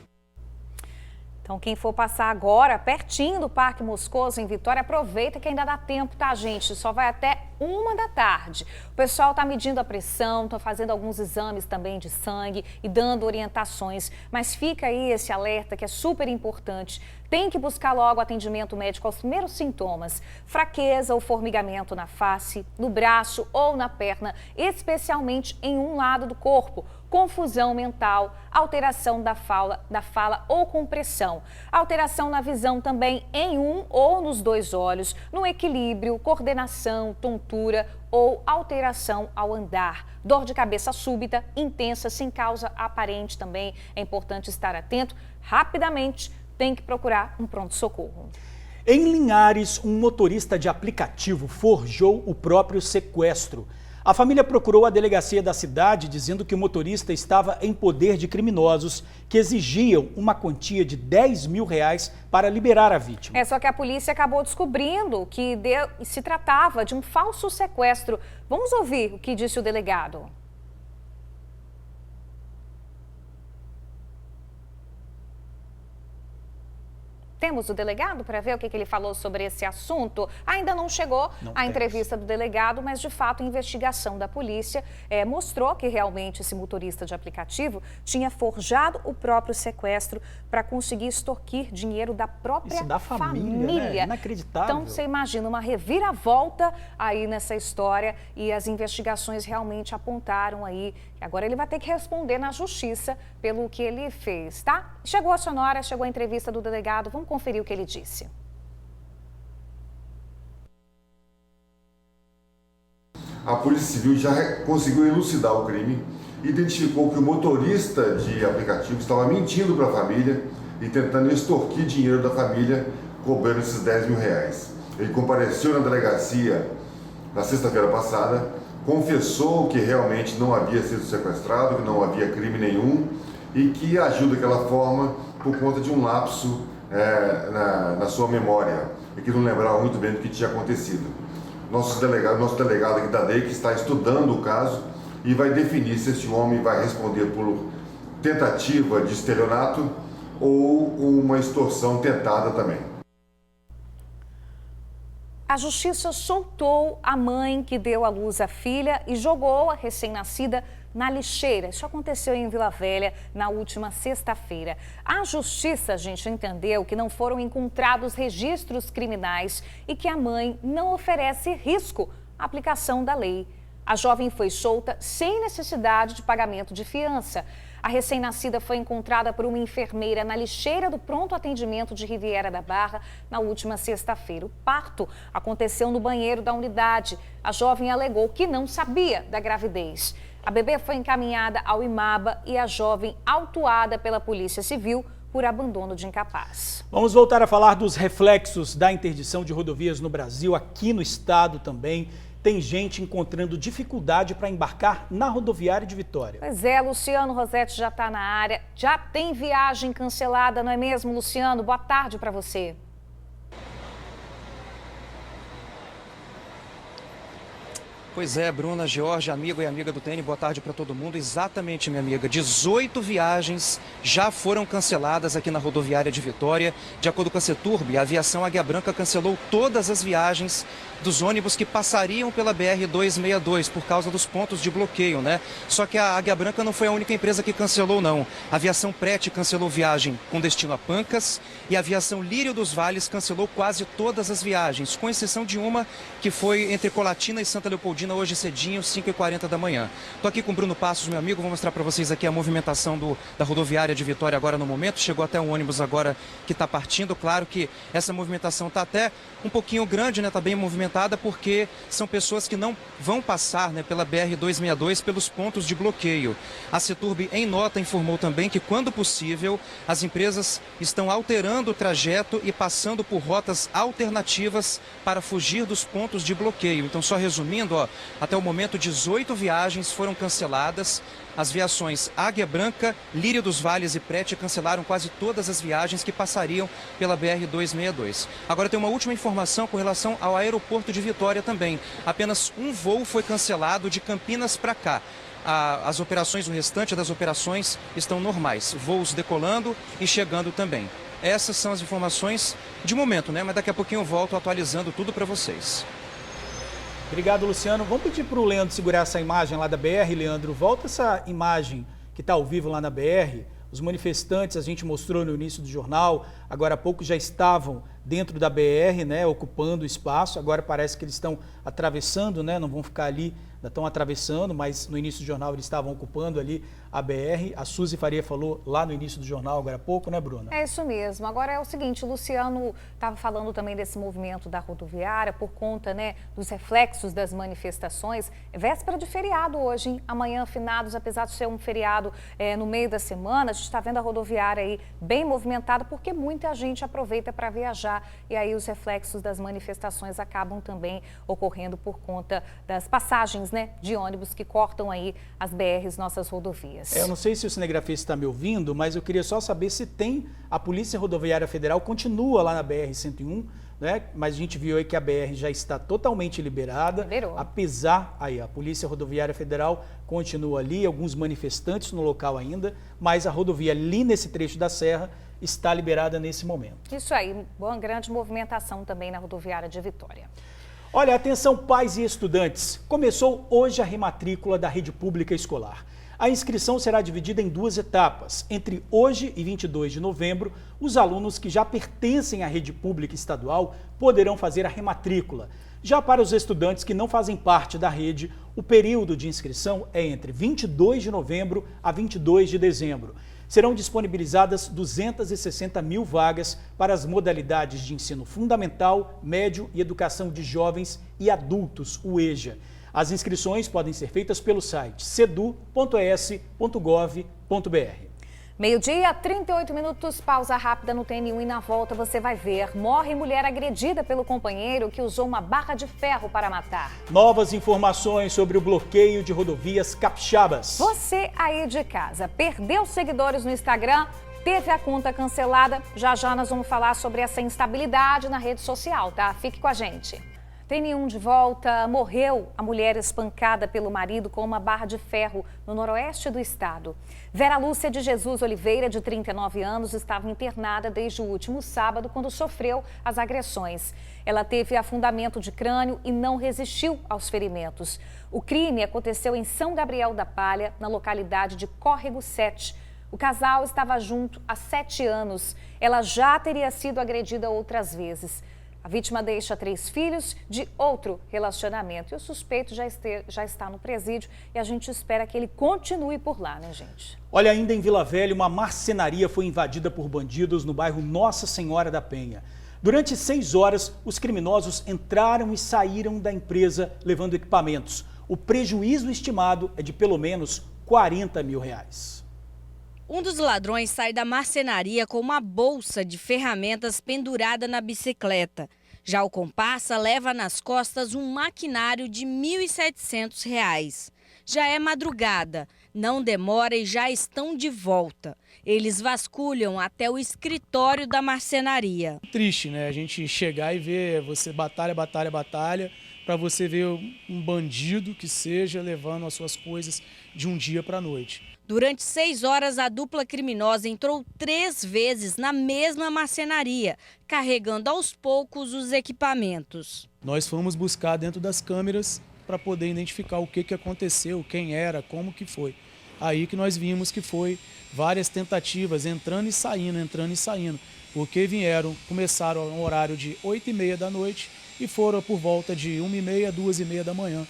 Então, quem for passar agora, pertinho do Parque Moscoso, em Vitória, aproveita que ainda dá tempo, tá, gente? Só vai até 1h da tarde. O pessoal tá medindo a pressão, tá fazendo alguns exames também de sangue e dando orientações. Mas fica aí esse alerta que é super importante. Tem que buscar logo atendimento médico aos primeiros sintomas. Fraqueza ou formigamento na face, no braço ou na perna, especialmente em um lado do corpo. Confusão mental, alteração da fala ou compressão. Alteração na visão também em um ou nos dois olhos, no equilíbrio, coordenação, tontura ou alteração ao andar. Dor de cabeça súbita, intensa, sem causa aparente também. É importante estar atento. Rapidamente, tem que procurar um pronto-socorro. Em Linhares, um motorista de aplicativo forjou o próprio sequestro. A família procurou a delegacia da cidade dizendo que o motorista estava em poder de criminosos que exigiam uma quantia de R$10 mil para liberar a vítima. Só que a polícia acabou descobrindo que se tratava de um falso sequestro. Vamos ouvir o que disse o delegado. Temos o delegado para ver o que ele falou sobre esse assunto. Ainda não chegou a entrevista do delegado, mas de fato a investigação da polícia mostrou que realmente esse motorista de aplicativo tinha forjado o próprio sequestro para conseguir extorquir dinheiro da própria família. Né? Inacreditável. Então você imagina uma reviravolta aí nessa história e as investigações realmente apontaram aí. Agora ele vai ter que responder na justiça pelo que ele fez, tá? Chegou a sonora, chegou a entrevista do delegado, vamos conferir o que ele disse. A Polícia Civil já conseguiu elucidar o crime, identificou que o motorista de aplicativo estava mentindo para a família e tentando extorquir dinheiro da família, cobrando esses R$10 mil. Ele compareceu na delegacia na sexta-feira passada, confessou que realmente não havia sido sequestrado, que não havia crime nenhum e que agiu daquela forma por conta de um lapso na sua memória e que não lembrava muito bem do que tinha acontecido. Nosso delegado aqui da DEI que está estudando o caso e vai definir se esse homem vai responder por tentativa de estelionato ou uma extorsão tentada também. A justiça soltou a mãe que deu à luz a filha e jogou a recém-nascida na lixeira. Isso aconteceu em Vila Velha na última sexta-feira. A justiça, gente, entendeu que não foram encontrados registros criminais e que a mãe não oferece risco à aplicação da lei. A jovem foi solta sem necessidade de pagamento de fiança. A recém-nascida foi encontrada por uma enfermeira na lixeira do pronto atendimento de Riviera da Barra na última sexta-feira. O parto aconteceu no banheiro da unidade. A jovem alegou que não sabia da gravidez. A bebê foi encaminhada ao IMABA e a jovem autuada pela Polícia Civil por abandono de incapaz. Vamos voltar a falar dos reflexos da interdição de rodovias no Brasil, aqui no estado também. Tem gente encontrando dificuldade para embarcar na rodoviária de Vitória. Pois é, Luciano Rosetti já está na área. Já tem viagem cancelada, não é mesmo, Luciano? Boa tarde para você. Pois é, Bruna, Georgia, amigo e amiga do TN, boa tarde para todo mundo. Exatamente, minha amiga, 18 viagens já foram canceladas aqui na rodoviária de Vitória. De acordo com a Ceturb, a aviação Águia Branca cancelou todas as viagens dos ônibus que passariam pela BR-262 por causa dos pontos de bloqueio, né? Só que a Águia Branca não foi a única empresa que cancelou, não. A aviação Prete cancelou viagem com destino a Pancas e a aviação Lírio dos Vales cancelou quase todas as viagens, com exceção de uma que foi entre Colatina e Santa Leopoldina hoje cedinho, 5h40 da manhã. Estou aqui com o Bruno Passos, meu amigo, vou mostrar para vocês aqui a movimentação da rodoviária de Vitória agora no momento. Chegou até um ônibus agora que está partindo. Claro que essa movimentação está até um pouquinho grande, né? Está bem movimentada porque são pessoas que não vão passar, né, pela BR-262 pelos pontos de bloqueio. A Ceturb, em nota, informou também que, quando possível, as empresas estão alterando o trajeto e passando por rotas alternativas para fugir dos pontos de bloqueio. Então, só resumindo, ó, até o momento 18 viagens foram canceladas. As viações Águia Branca, Lírio dos Vales e Prete cancelaram quase todas as viagens que passariam pela BR-262. Agora tem uma última informação com relação ao aeroporto de Vitória também. Apenas um voo foi cancelado de Campinas para cá. As operações, o restante das operações estão normais. Voos decolando e chegando também. Essas são as informações de momento, né? Mas daqui a pouquinho eu volto atualizando tudo para vocês. Obrigado, Luciano. Vamos pedir para o Leandro segurar essa imagem lá da BR. Leandro, volta essa imagem que está ao vivo lá na BR. Os manifestantes, a gente mostrou no início do jornal, agora há pouco já estavam dentro da BR, né, ocupando o espaço. Agora parece que eles estão atravessando, né, não vão ficar ali, ainda estão atravessando, mas no início do jornal eles estavam ocupando ali a BR. A Suzy Faria falou lá no início do jornal, agora há pouco, né, Bruna? É isso mesmo. Agora é o seguinte, o Luciano estava falando também desse movimento da rodoviária por conta, né, dos reflexos das manifestações. É véspera de feriado hoje, hein? Amanhã, finados, apesar de ser um feriado no meio da semana, a gente está vendo a rodoviária aí bem movimentada porque muita gente aproveita para viajar e aí os reflexos das manifestações acabam também ocorrendo por conta das passagens, né, de ônibus que cortam aí as BRs, nossas rodovias. Eu não sei se o cinegrafista está me ouvindo, mas eu queria só saber se tem a Polícia Rodoviária Federal, continua lá na BR-101, né? Mas a gente viu aí que a BR já está totalmente liberada. Liberou. Apesar, aí a Polícia Rodoviária Federal continua ali, alguns manifestantes no local ainda, mas a rodovia ali nesse trecho da serra está liberada nesse momento. Isso aí, uma grande movimentação também na rodoviária de Vitória. Olha, atenção pais e estudantes, começou hoje a rematrícula da rede pública escolar. A inscrição será dividida em 2 etapas. Entre hoje e 22 de novembro, os alunos que já pertencem à rede pública estadual poderão fazer a rematrícula. Já para os estudantes que não fazem parte da rede, o período de inscrição é entre 22 de novembro a 22 de dezembro. Serão disponibilizadas 260 mil vagas para as modalidades de ensino fundamental, médio e educação de jovens e adultos, o EJA. As inscrições podem ser feitas pelo site cedu.es.gov.br. Meio-dia, 38 minutos, pausa rápida no TN1 e na volta você vai ver. Morre mulher agredida pelo companheiro que usou uma barra de ferro para matar. Novas informações sobre o bloqueio de rodovias capixabas. Você aí de casa, perdeu seguidores no Instagram, teve a conta cancelada? Já já nós vamos falar sobre essa instabilidade na rede social, tá? Fique com a gente. TN1 de volta. Morreu a mulher espancada pelo marido com uma barra de ferro no noroeste do estado. Vera Lúcia de Jesus Oliveira, de 39 anos, estava internada desde o último sábado quando sofreu as agressões. Ela teve afundamento de crânio e não resistiu aos ferimentos. O crime aconteceu em São Gabriel da Palha, na localidade de Córrego 7. O casal estava junto há 7 anos. Ela já teria sido agredida outras vezes. A vítima deixa 3 filhos de outro relacionamento e o suspeito já está no presídio e a gente espera que ele continue por lá, né, gente? Olha, ainda em Vila Velha, uma marcenaria foi invadida por bandidos no bairro Nossa Senhora da Penha. Durante 6 horas, os criminosos entraram e saíram da empresa levando equipamentos. O prejuízo estimado é de pelo menos R$40 mil. Um dos ladrões sai da marcenaria com uma bolsa de ferramentas pendurada na bicicleta. Já o comparsa leva nas costas um maquinário de R$ 1.700. Já é madrugada, não demora e já estão de volta. Eles vasculham até o escritório da marcenaria. Triste, né? A gente chegar e ver você batalha, para você ver um bandido que seja levando as suas coisas de um dia para a noite. Durante 6 horas, a dupla criminosa entrou 3 vezes na mesma marcenaria, carregando aos poucos os equipamentos. Nós fomos buscar dentro das câmeras para poder identificar o que aconteceu, quem era, como que foi. Aí que nós vimos que foi várias tentativas, entrando e saindo, porque começaram no horário de 8h30 da noite e foram por volta de 1h30, 2h30 da manhã,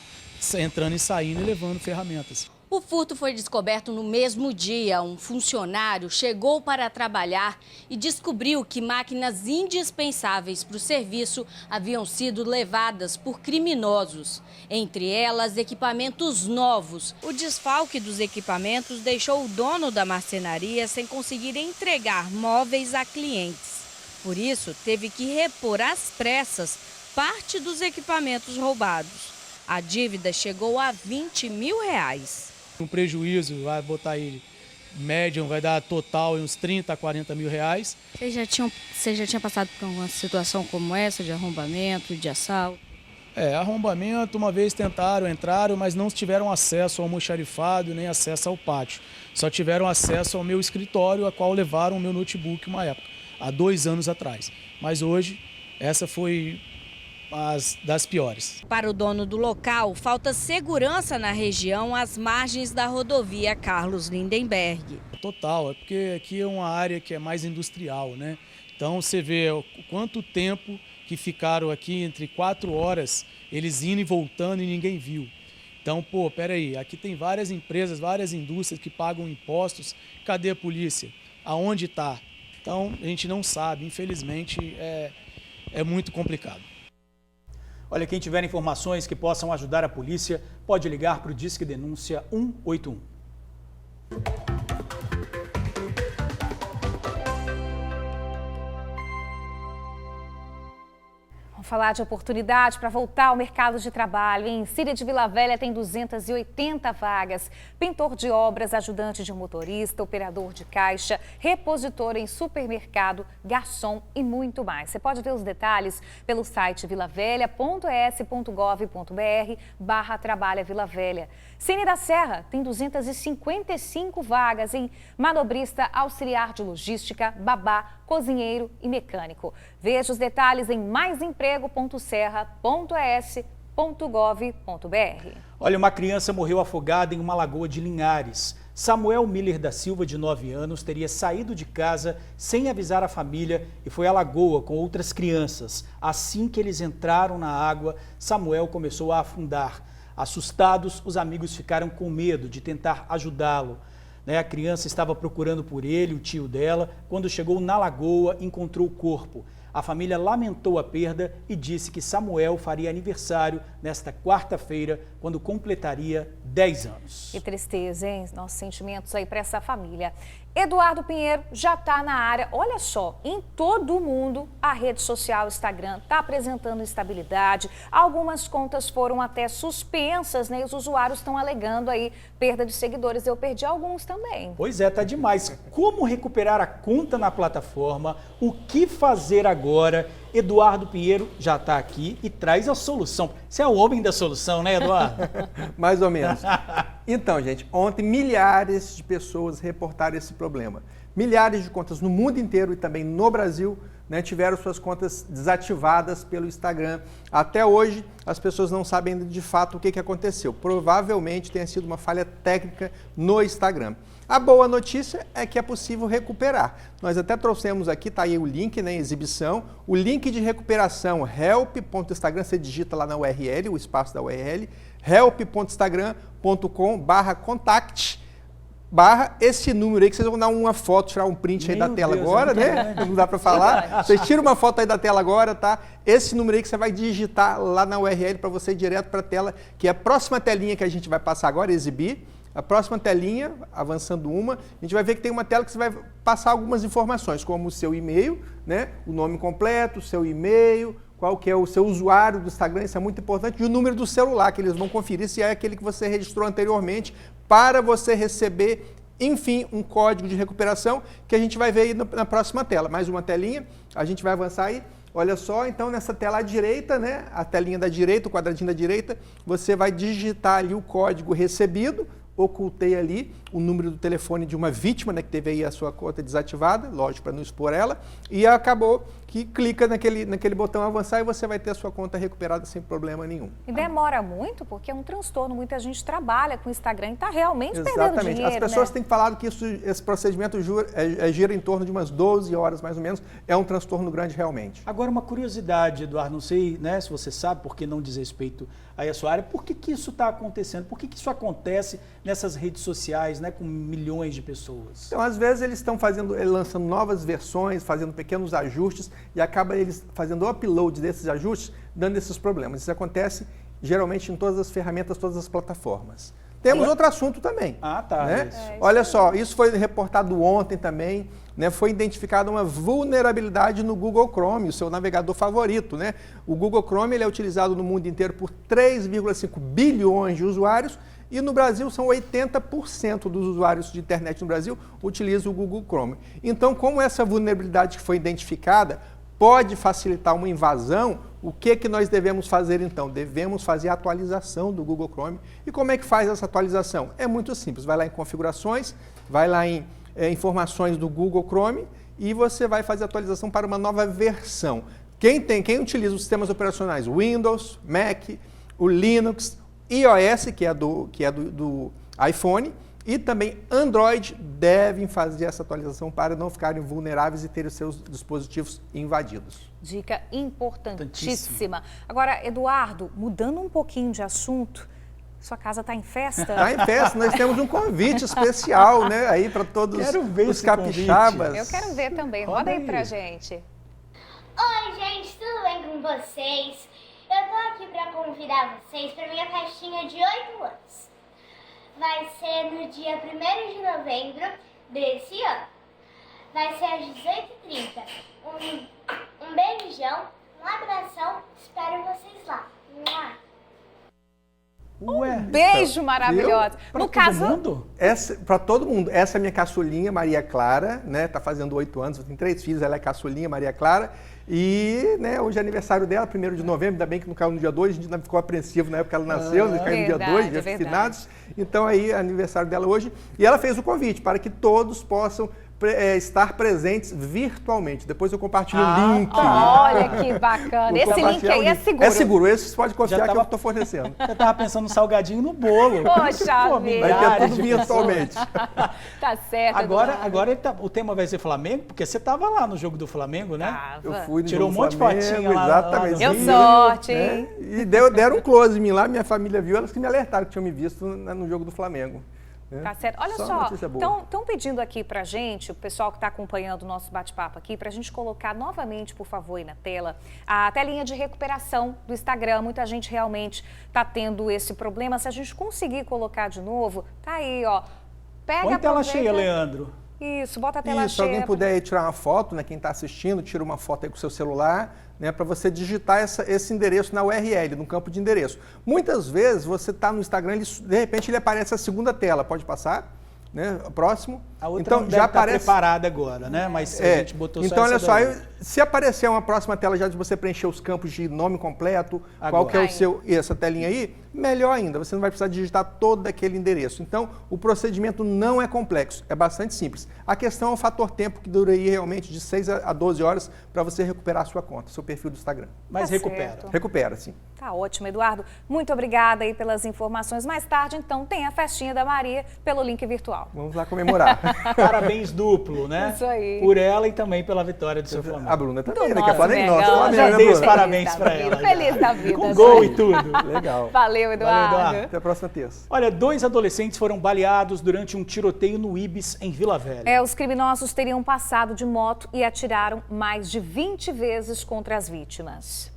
entrando e saindo e levando ferramentas. O furto foi descoberto no mesmo dia. Um funcionário chegou para trabalhar e descobriu que máquinas indispensáveis para o serviço haviam sido levadas por criminosos. Entre elas, equipamentos novos. O desfalque dos equipamentos deixou o dono da marcenaria sem conseguir entregar móveis a clientes. Por isso, teve que repor às pressas parte dos equipamentos roubados. A dívida chegou a R$20 mil. Um prejuízo, vai botar aí, médium, vai dar total uns 30 a 40 mil reais. Você já tinha passado por uma situação como essa, de arrombamento, de assalto? Arrombamento, uma vez entraram, mas não tiveram acesso ao almoxarifado nem acesso ao pátio. Só tiveram acesso ao meu escritório, a qual levaram o meu notebook uma época, há 2 anos atrás. Mas hoje, essa foi das piores. Para o dono do local, falta segurança na região às margens da rodovia Carlos Lindenberg. Total, é porque aqui é uma área que é mais industrial, né? Então você vê o quanto tempo que ficaram aqui, entre 4 horas, eles indo e voltando e ninguém viu. Então, peraí, aqui tem várias empresas, várias indústrias que pagam impostos, cadê a polícia? Aonde está? Então, a gente não sabe, infelizmente, é muito complicado. Olha, quem tiver informações que possam ajudar a polícia, pode ligar para o Disque Denúncia 181. Vamos falar de oportunidade para voltar ao mercado de trabalho. Em Síria de Vila Velha tem 280 vagas. Pintor de obras, ajudante de motorista, operador de caixa, repositor em supermercado, garçom e muito mais. Você pode ver os detalhes pelo site vilavelha.es.gov.br/trabalha Vila Velha. Cine da Serra tem 255 vagas em manobrista, auxiliar de logística, babá, cozinheiro e mecânico. Veja os detalhes em maisemprego.serra.es.gov.br. Olha, uma criança morreu afogada em uma lagoa de Linhares. Samuel Miller da Silva, de 9 anos, teria saído de casa sem avisar a família e foi à lagoa com outras crianças. Assim que eles entraram na água, Samuel começou a afundar. Assustados, os amigos ficaram com medo de tentar ajudá-lo. A criança estava procurando por ele, o tio dela. Quando chegou na lagoa, encontrou o corpo. A família lamentou a perda e disse que Samuel faria aniversário nesta quarta-feira, quando completaria 10 anos. Que tristeza, hein? Nossos sentimentos aí para essa família. Eduardo Pinheiro já está na área. Olha só, em todo o mundo, a rede social Instagram está apresentando instabilidade. Algumas contas foram até suspensas, né? E os usuários estão alegando aí perda de seguidores. Eu perdi alguns também. Pois é, tá demais. Como recuperar a conta na plataforma? O que fazer agora? Eduardo Pinheiro já está aqui e traz a solução. Você é o homem da solução, né, Eduardo? Mais ou menos. Então, gente, ontem milhares de pessoas reportaram esse problema. Milhares de contas no mundo inteiro e também no Brasil, né, tiveram suas contas desativadas pelo Instagram. Até hoje, as pessoas não sabem ainda de fato o que aconteceu. Provavelmente tenha sido uma falha técnica no Instagram. A boa notícia é que é possível recuperar. Nós até trouxemos aqui, tá aí o link, né, em exibição, o link de recuperação help.instagram, você digita lá na URL, o espaço da URL, help.instagram.com/contact, esse número aí que vocês vão dar uma foto, tirar um print aí da tela agora, né? Não dá para falar. Vocês tiram uma foto aí da tela agora, tá? Esse número aí que você vai digitar lá na URL para você ir direto para a tela, que é a próxima telinha que a gente vai passar agora, exibir. A próxima telinha, avançando uma, a gente vai ver que tem uma tela que você vai passar algumas informações, como o seu e-mail, né? O nome completo, o seu e-mail, qual que é o seu usuário do Instagram, isso é muito importante, e o número do celular, que eles vão conferir se é aquele que você registrou anteriormente, para você receber, enfim, um código de recuperação, que a gente vai ver aí na próxima tela. Mais uma telinha, a gente vai avançar aí. Olha só, então nessa tela à direita, né, a telinha da direita, o quadradinho da direita, você vai digitar ali o código recebido. Ocultei ali o número do telefone de uma vítima, né, que teve aí a sua conta desativada, lógico, para não expor ela, e acabou que clica naquele botão avançar e você vai ter a sua conta recuperada sem problema nenhum. E demora muito, porque é um transtorno, muita gente trabalha com o Instagram e está realmente perdendo Exatamente. dinheiro, As pessoas né? têm falado que esse procedimento gira em torno de umas 12 horas, mais ou menos. É um transtorno grande realmente. Agora, uma curiosidade, Eduardo, não sei, né, se você sabe, porque não diz respeito aí a sua área, por que isso está acontecendo? Por que isso acontece nessas redes sociais, né, com milhões de pessoas? Então, às vezes, eles estão lançando novas versões, fazendo pequenos ajustes e acaba eles fazendo o upload desses ajustes, dando esses problemas. Isso acontece geralmente em todas as ferramentas, todas as plataformas. Temos outro assunto também. Ah, tá. Né? Olha só, isso foi reportado ontem também, né? Foi identificada uma vulnerabilidade no Google Chrome, o seu navegador favorito, né? O Google Chrome ele é utilizado no mundo inteiro por 3,5 bilhões de usuários e no Brasil são 80% dos usuários de internet no Brasil utilizam o Google Chrome. Então, como essa vulnerabilidade que foi identificada pode facilitar uma invasão, o que nós devemos fazer então? Devemos fazer a atualização do Google Chrome. E como é que faz essa atualização? É muito simples, vai lá em configurações, vai lá em informações do Google Chrome e você vai fazer a atualização para uma nova versão. Quem utiliza os sistemas operacionais Windows, Mac, o Linux, iOS, que é do iPhone, e também Android devem fazer essa atualização para não ficarem vulneráveis e ter os seus dispositivos invadidos. Dica importantíssima. Agora, Eduardo, mudando um pouquinho de assunto, sua casa está em festa? Está em festa, nós temos um convite especial, né, aí para todos os capixabas. Eu quero ver também, roda aí pra gente. Oi, gente, tudo bem com vocês? Eu tô aqui para convidar vocês para minha festinha de 8 anos. Vai ser no dia 1º de novembro desse ano. Vai ser às 18h30. Um beijão, um abração, espero vocês lá. Ué, beijo maravilhoso. No caso, para todo mundo. Essa é minha caçulinha, Maria Clara, né? Tá fazendo 8 anos, tem 3 filhos, ela é caçulinha, Maria Clara. E, né, hoje é aniversário dela, 1º de novembro, ainda bem que não caiu no dia 2, a gente ainda ficou apreensivo na época que ela nasceu, né? Caiu no dia 2, dia de finados. Então aí, é aniversário dela hoje. E ela fez o convite para que todos possam estar presentes virtualmente. Depois eu compartilho o link. Olha que bacana. Esse link aí é seguro. É seguro, esse você pode confiar que eu estou fornecendo. Eu estava pensando no salgadinho e no bolo. Poxa vida. Vai ter tudo virtualmente. Tá certo. Agora o tema vai ser Flamengo, porque você estava lá no jogo do Flamengo, né? Eu fui no Tirou um monte de fotinha lá. Exatamente. Deu sorte, hein? E deram um close em mim lá, minha família viu, elas que me alertaram que tinham me visto no jogo do Flamengo. Tá certo. Olha só, estão pedindo aqui pra gente, o pessoal que está acompanhando o nosso bate-papo aqui, pra gente colocar novamente, por favor, aí na tela, a telinha de recuperação do Instagram. Muita gente realmente tá tendo esse problema. Se a gente conseguir colocar de novo, tá aí, ó. Põe a tela cheia, Leandro. Isso, bota a tela cheia. Se alguém puder aí tirar uma foto, né, quem está assistindo, tira uma foto aí com o seu celular, né, para você digitar esse endereço na URL, no campo de endereço. Muitas vezes você está no Instagram, de repente ele aparece a segunda tela, pode passar, né, próximo. A outra então não deve já estar aparece preparada agora, né? Mas a gente botou só então olha essa só, daí. se aparecer uma próxima tela já de você preencher os campos de nome completo, qual que é o seu, essa telinha aí, melhor ainda, você não vai precisar digitar todo aquele endereço. Então, o procedimento não é complexo, é bastante simples. A questão é o fator tempo, que dura aí realmente de 6 a 12 horas para você recuperar a sua conta, seu perfil do Instagram. Mas recupera. Certo. Recupera, sim. Tá ótimo, Eduardo. Muito obrigada aí pelas informações. Mais tarde, então, tem a festinha da Maria pelo link virtual. Vamos lá comemorar. Parabéns duplo, né? Isso aí. Por ela e também pela vitória do seu Flamengo. A Bruna também, Do né? Que é Flamengo nosso. Já Flamengo, dei né, os Bruna? parabéns para ela. Feliz da vida. Com gol e tudo. Legal. Valeu, Eduardo. Até a próxima terça. Olha, 2 adolescentes foram baleados durante um tiroteio no Ibis, em Vila Velha. Os criminosos teriam passado de moto e atiraram mais de 20 vezes contra as vítimas.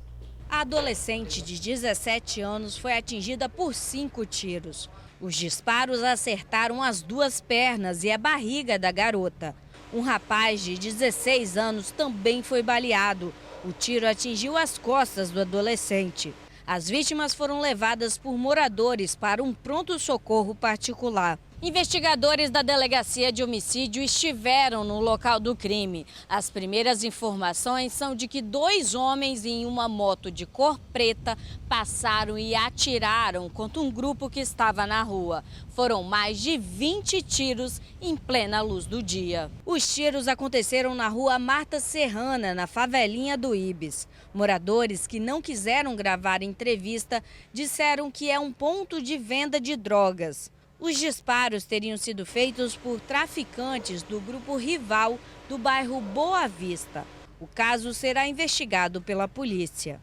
A adolescente de 17 anos foi atingida por 5 tiros. Os disparos acertaram as 2 pernas e a barriga da garota. Um rapaz de 16 anos também foi baleado. O tiro atingiu as costas do adolescente. As vítimas foram levadas por moradores para um pronto-socorro particular. Investigadores da Delegacia de Homicídio estiveram no local do crime. As primeiras informações são de que 2 homens em uma moto de cor preta passaram e atiraram contra um grupo que estava na rua. Foram mais de 20 tiros em plena luz do dia. Os tiros aconteceram na rua Marta Serrana, na favelinha do Ibis. Moradores que não quiseram gravar entrevista disseram que é um ponto de venda de drogas. Os disparos teriam sido feitos por traficantes do grupo rival do bairro Boa Vista. O caso será investigado pela polícia.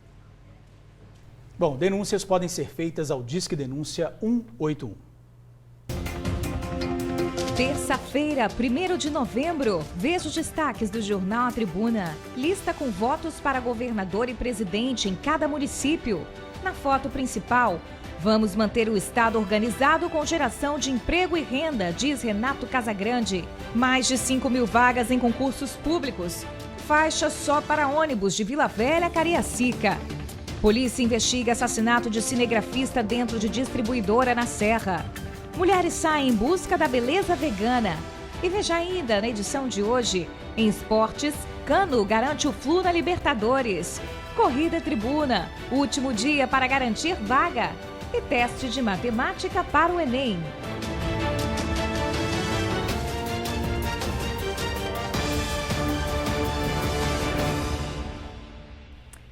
Bom, denúncias podem ser feitas ao Disque Denúncia 181. Terça-feira, 1º de novembro, veja os destaques do Jornal A Tribuna. Lista com votos para governador e presidente em cada município. Na foto principal, vamos manter o Estado organizado com geração de emprego e renda, diz Renato Casagrande. Mais de 5.000 vagas em concursos públicos. Faixa só para ônibus de Vila Velha a Cariacica. Polícia investiga assassinato de cinegrafista dentro de distribuidora na Serra. Mulheres saem em busca da beleza vegana. E veja ainda na edição de hoje, em esportes, Cano garante o Flu na Libertadores. Corrida Tribuna, último dia para garantir vaga. E teste de matemática para o Enem.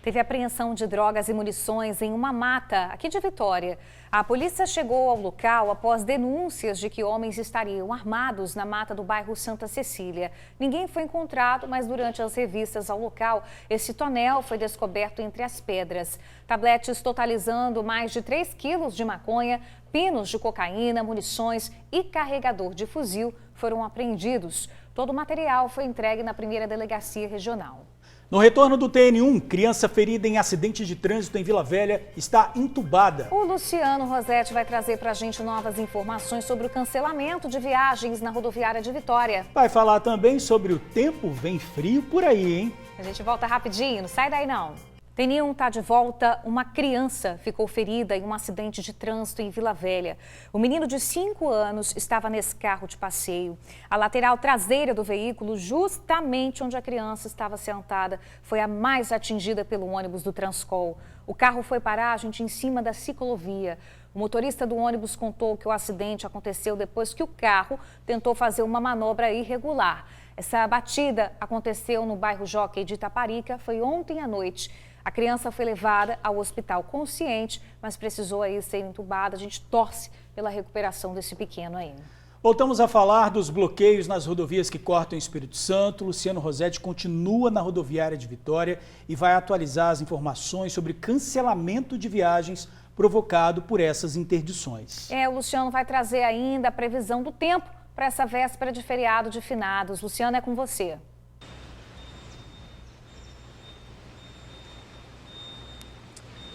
Teve apreensão de drogas e munições em uma mata aqui de Vitória. A polícia chegou ao local após denúncias de que homens estariam armados na mata do bairro Santa Cecília. Ninguém foi encontrado, mas durante as revistas ao local, esse tonel foi descoberto entre as pedras. Tabletes totalizando mais de 3 quilos de maconha, pinos de cocaína, munições e carregador de fuzil foram apreendidos. Todo o material foi entregue na primeira delegacia regional. No retorno do TN1, criança ferida em acidente de trânsito em Vila Velha está entubada. O Luciano Rosetti vai trazer para a gente novas informações sobre o cancelamento de viagens na rodoviária de Vitória. Vai falar também sobre o tempo vem frio por aí, hein? A gente volta rapidinho, não sai daí não. TN1 está de volta. Uma criança ficou ferida em um acidente de trânsito em Vila Velha. O menino de 5 anos estava nesse carro de passeio. A lateral traseira do veículo, justamente onde a criança estava sentada, foi a mais atingida pelo ônibus do Transcol. O carro foi parar, gente, em cima da ciclovia. O motorista do ônibus contou que o acidente aconteceu depois que o carro tentou fazer uma manobra irregular. Essa batida aconteceu no bairro Jockey de Itaparica, foi ontem à noite. A criança foi levada ao hospital consciente, mas precisou aí ser entubada. A gente torce pela recuperação desse pequeno aí. Voltamos a falar dos bloqueios nas rodovias que cortam o Espírito Santo. Luciano Rosetti continua na rodoviária de Vitória e vai atualizar as informações sobre cancelamento de viagens provocado por essas interdições. O Luciano vai trazer ainda a previsão do tempo para essa véspera de feriado de finados. Luciano, é com você.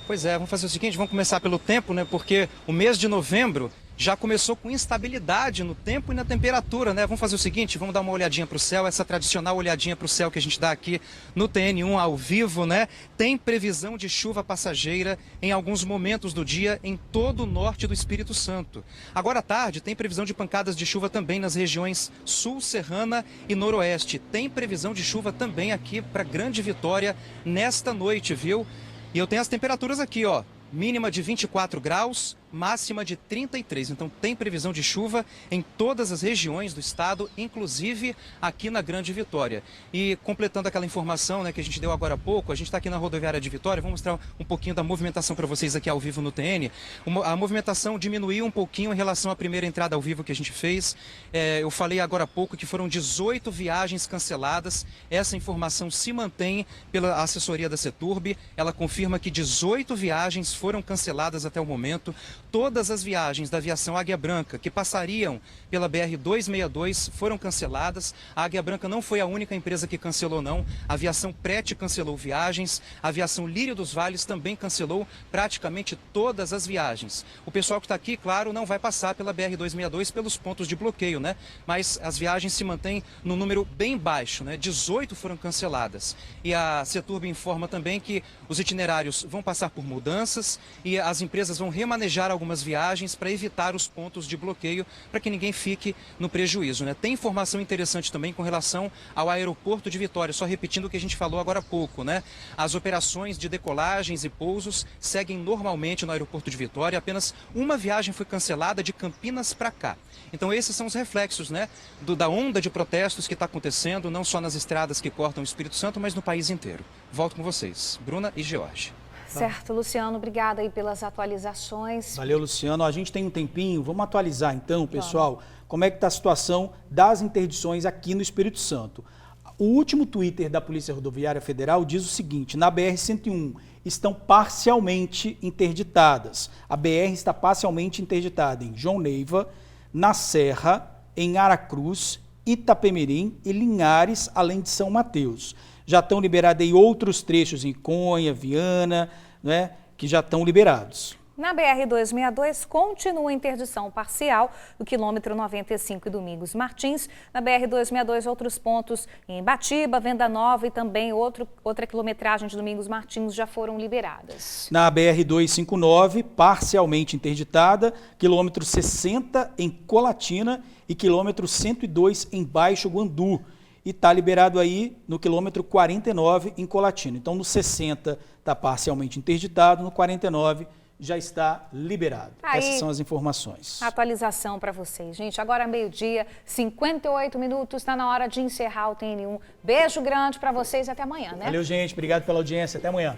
Pois é, vamos fazer o seguinte, vamos começar pelo tempo, né? Porque o mês de novembro já começou com instabilidade no tempo e na temperatura, né? Vamos fazer o seguinte, vamos dar uma olhadinha para o céu, essa tradicional olhadinha para o céu que a gente dá aqui no TN1 ao vivo, né? Tem previsão de chuva passageira em alguns momentos do dia em todo o norte do Espírito Santo. Agora à tarde tem previsão de pancadas de chuva também nas regiões sul, serrana e noroeste. Tem previsão de chuva também aqui para Grande Vitória nesta noite, viu? E eu tenho as temperaturas aqui, ó, mínima de 24 graus, máxima de 33. Então tem previsão de chuva em todas as regiões do estado, inclusive aqui na Grande Vitória. E completando aquela informação, né, que a gente deu agora há pouco, a gente está aqui na rodoviária de Vitória, vou mostrar um pouquinho da movimentação para vocês aqui ao vivo no TN. A movimentação diminuiu um pouquinho em relação à primeira entrada ao vivo que a gente fez. Eu falei agora há pouco que foram 18 viagens canceladas. Essa informação se mantém pela assessoria da Ceturb. Ela confirma que 18 viagens foram canceladas até o momento. Todas as viagens da aviação Águia Branca que passariam pela BR-262 foram canceladas. A Águia Branca não foi a única empresa que cancelou, não. A aviação Prete cancelou viagens. A aviação Lírio dos Vales também cancelou praticamente todas as viagens. O pessoal que está aqui, claro, não vai passar pela BR-262 pelos pontos de bloqueio, né? Mas as viagens se mantêm no número bem baixo, né? 18 foram canceladas. E a Ceturb informa também que os itinerários vão passar por mudanças e as empresas vão remanejar cancelar algumas viagens para evitar os pontos de bloqueio, para que ninguém fique no prejuízo, né? Tem informação interessante também com relação ao aeroporto de Vitória, só repetindo o que a gente falou agora há pouco, né? As operações de decolagens e pousos seguem normalmente no aeroporto de Vitória, apenas uma viagem foi cancelada de Campinas para cá. Então esses são os reflexos, né, da onda de protestos que está acontecendo, não só nas estradas que cortam o Espírito Santo, mas no país inteiro. Volto com vocês, Bruna e George. Certo, Luciano, obrigada aí pelas atualizações. Valeu, Luciano. A gente tem um tempinho, vamos atualizar então, pessoal, como é que está a situação das interdições aqui no Espírito Santo. O último Twitter da Polícia Rodoviária Federal diz o seguinte: na BR-101 estão parcialmente interditadas. A BR está parcialmente interditada em João Neiva, na Serra, em Aracruz, Itapemirim e Linhares, além de São Mateus. Já estão liberados aí outros trechos em Conha, Viana, né, que já estão liberados. Na BR-262, continua a interdição parcial do quilômetro 95 e Domingos Martins. Na BR-262, outros pontos em Batiba, Venda Nova e também outra quilometragem de Domingos Martins já foram liberadas. Na BR-259, parcialmente interditada, quilômetro 60 em Colatina e quilômetro 102 em Baixo Guandu. E está liberado aí no quilômetro 49 em Colatina. Então, no 60 está parcialmente interditado, no 49 já está liberado. Aí, essas são as informações. Atualização para vocês, gente. Agora meio-dia, 58 minutos, está na hora de encerrar o TN1. Beijo grande para vocês e até amanhã, né? Valeu, gente. Obrigado pela audiência. Até amanhã.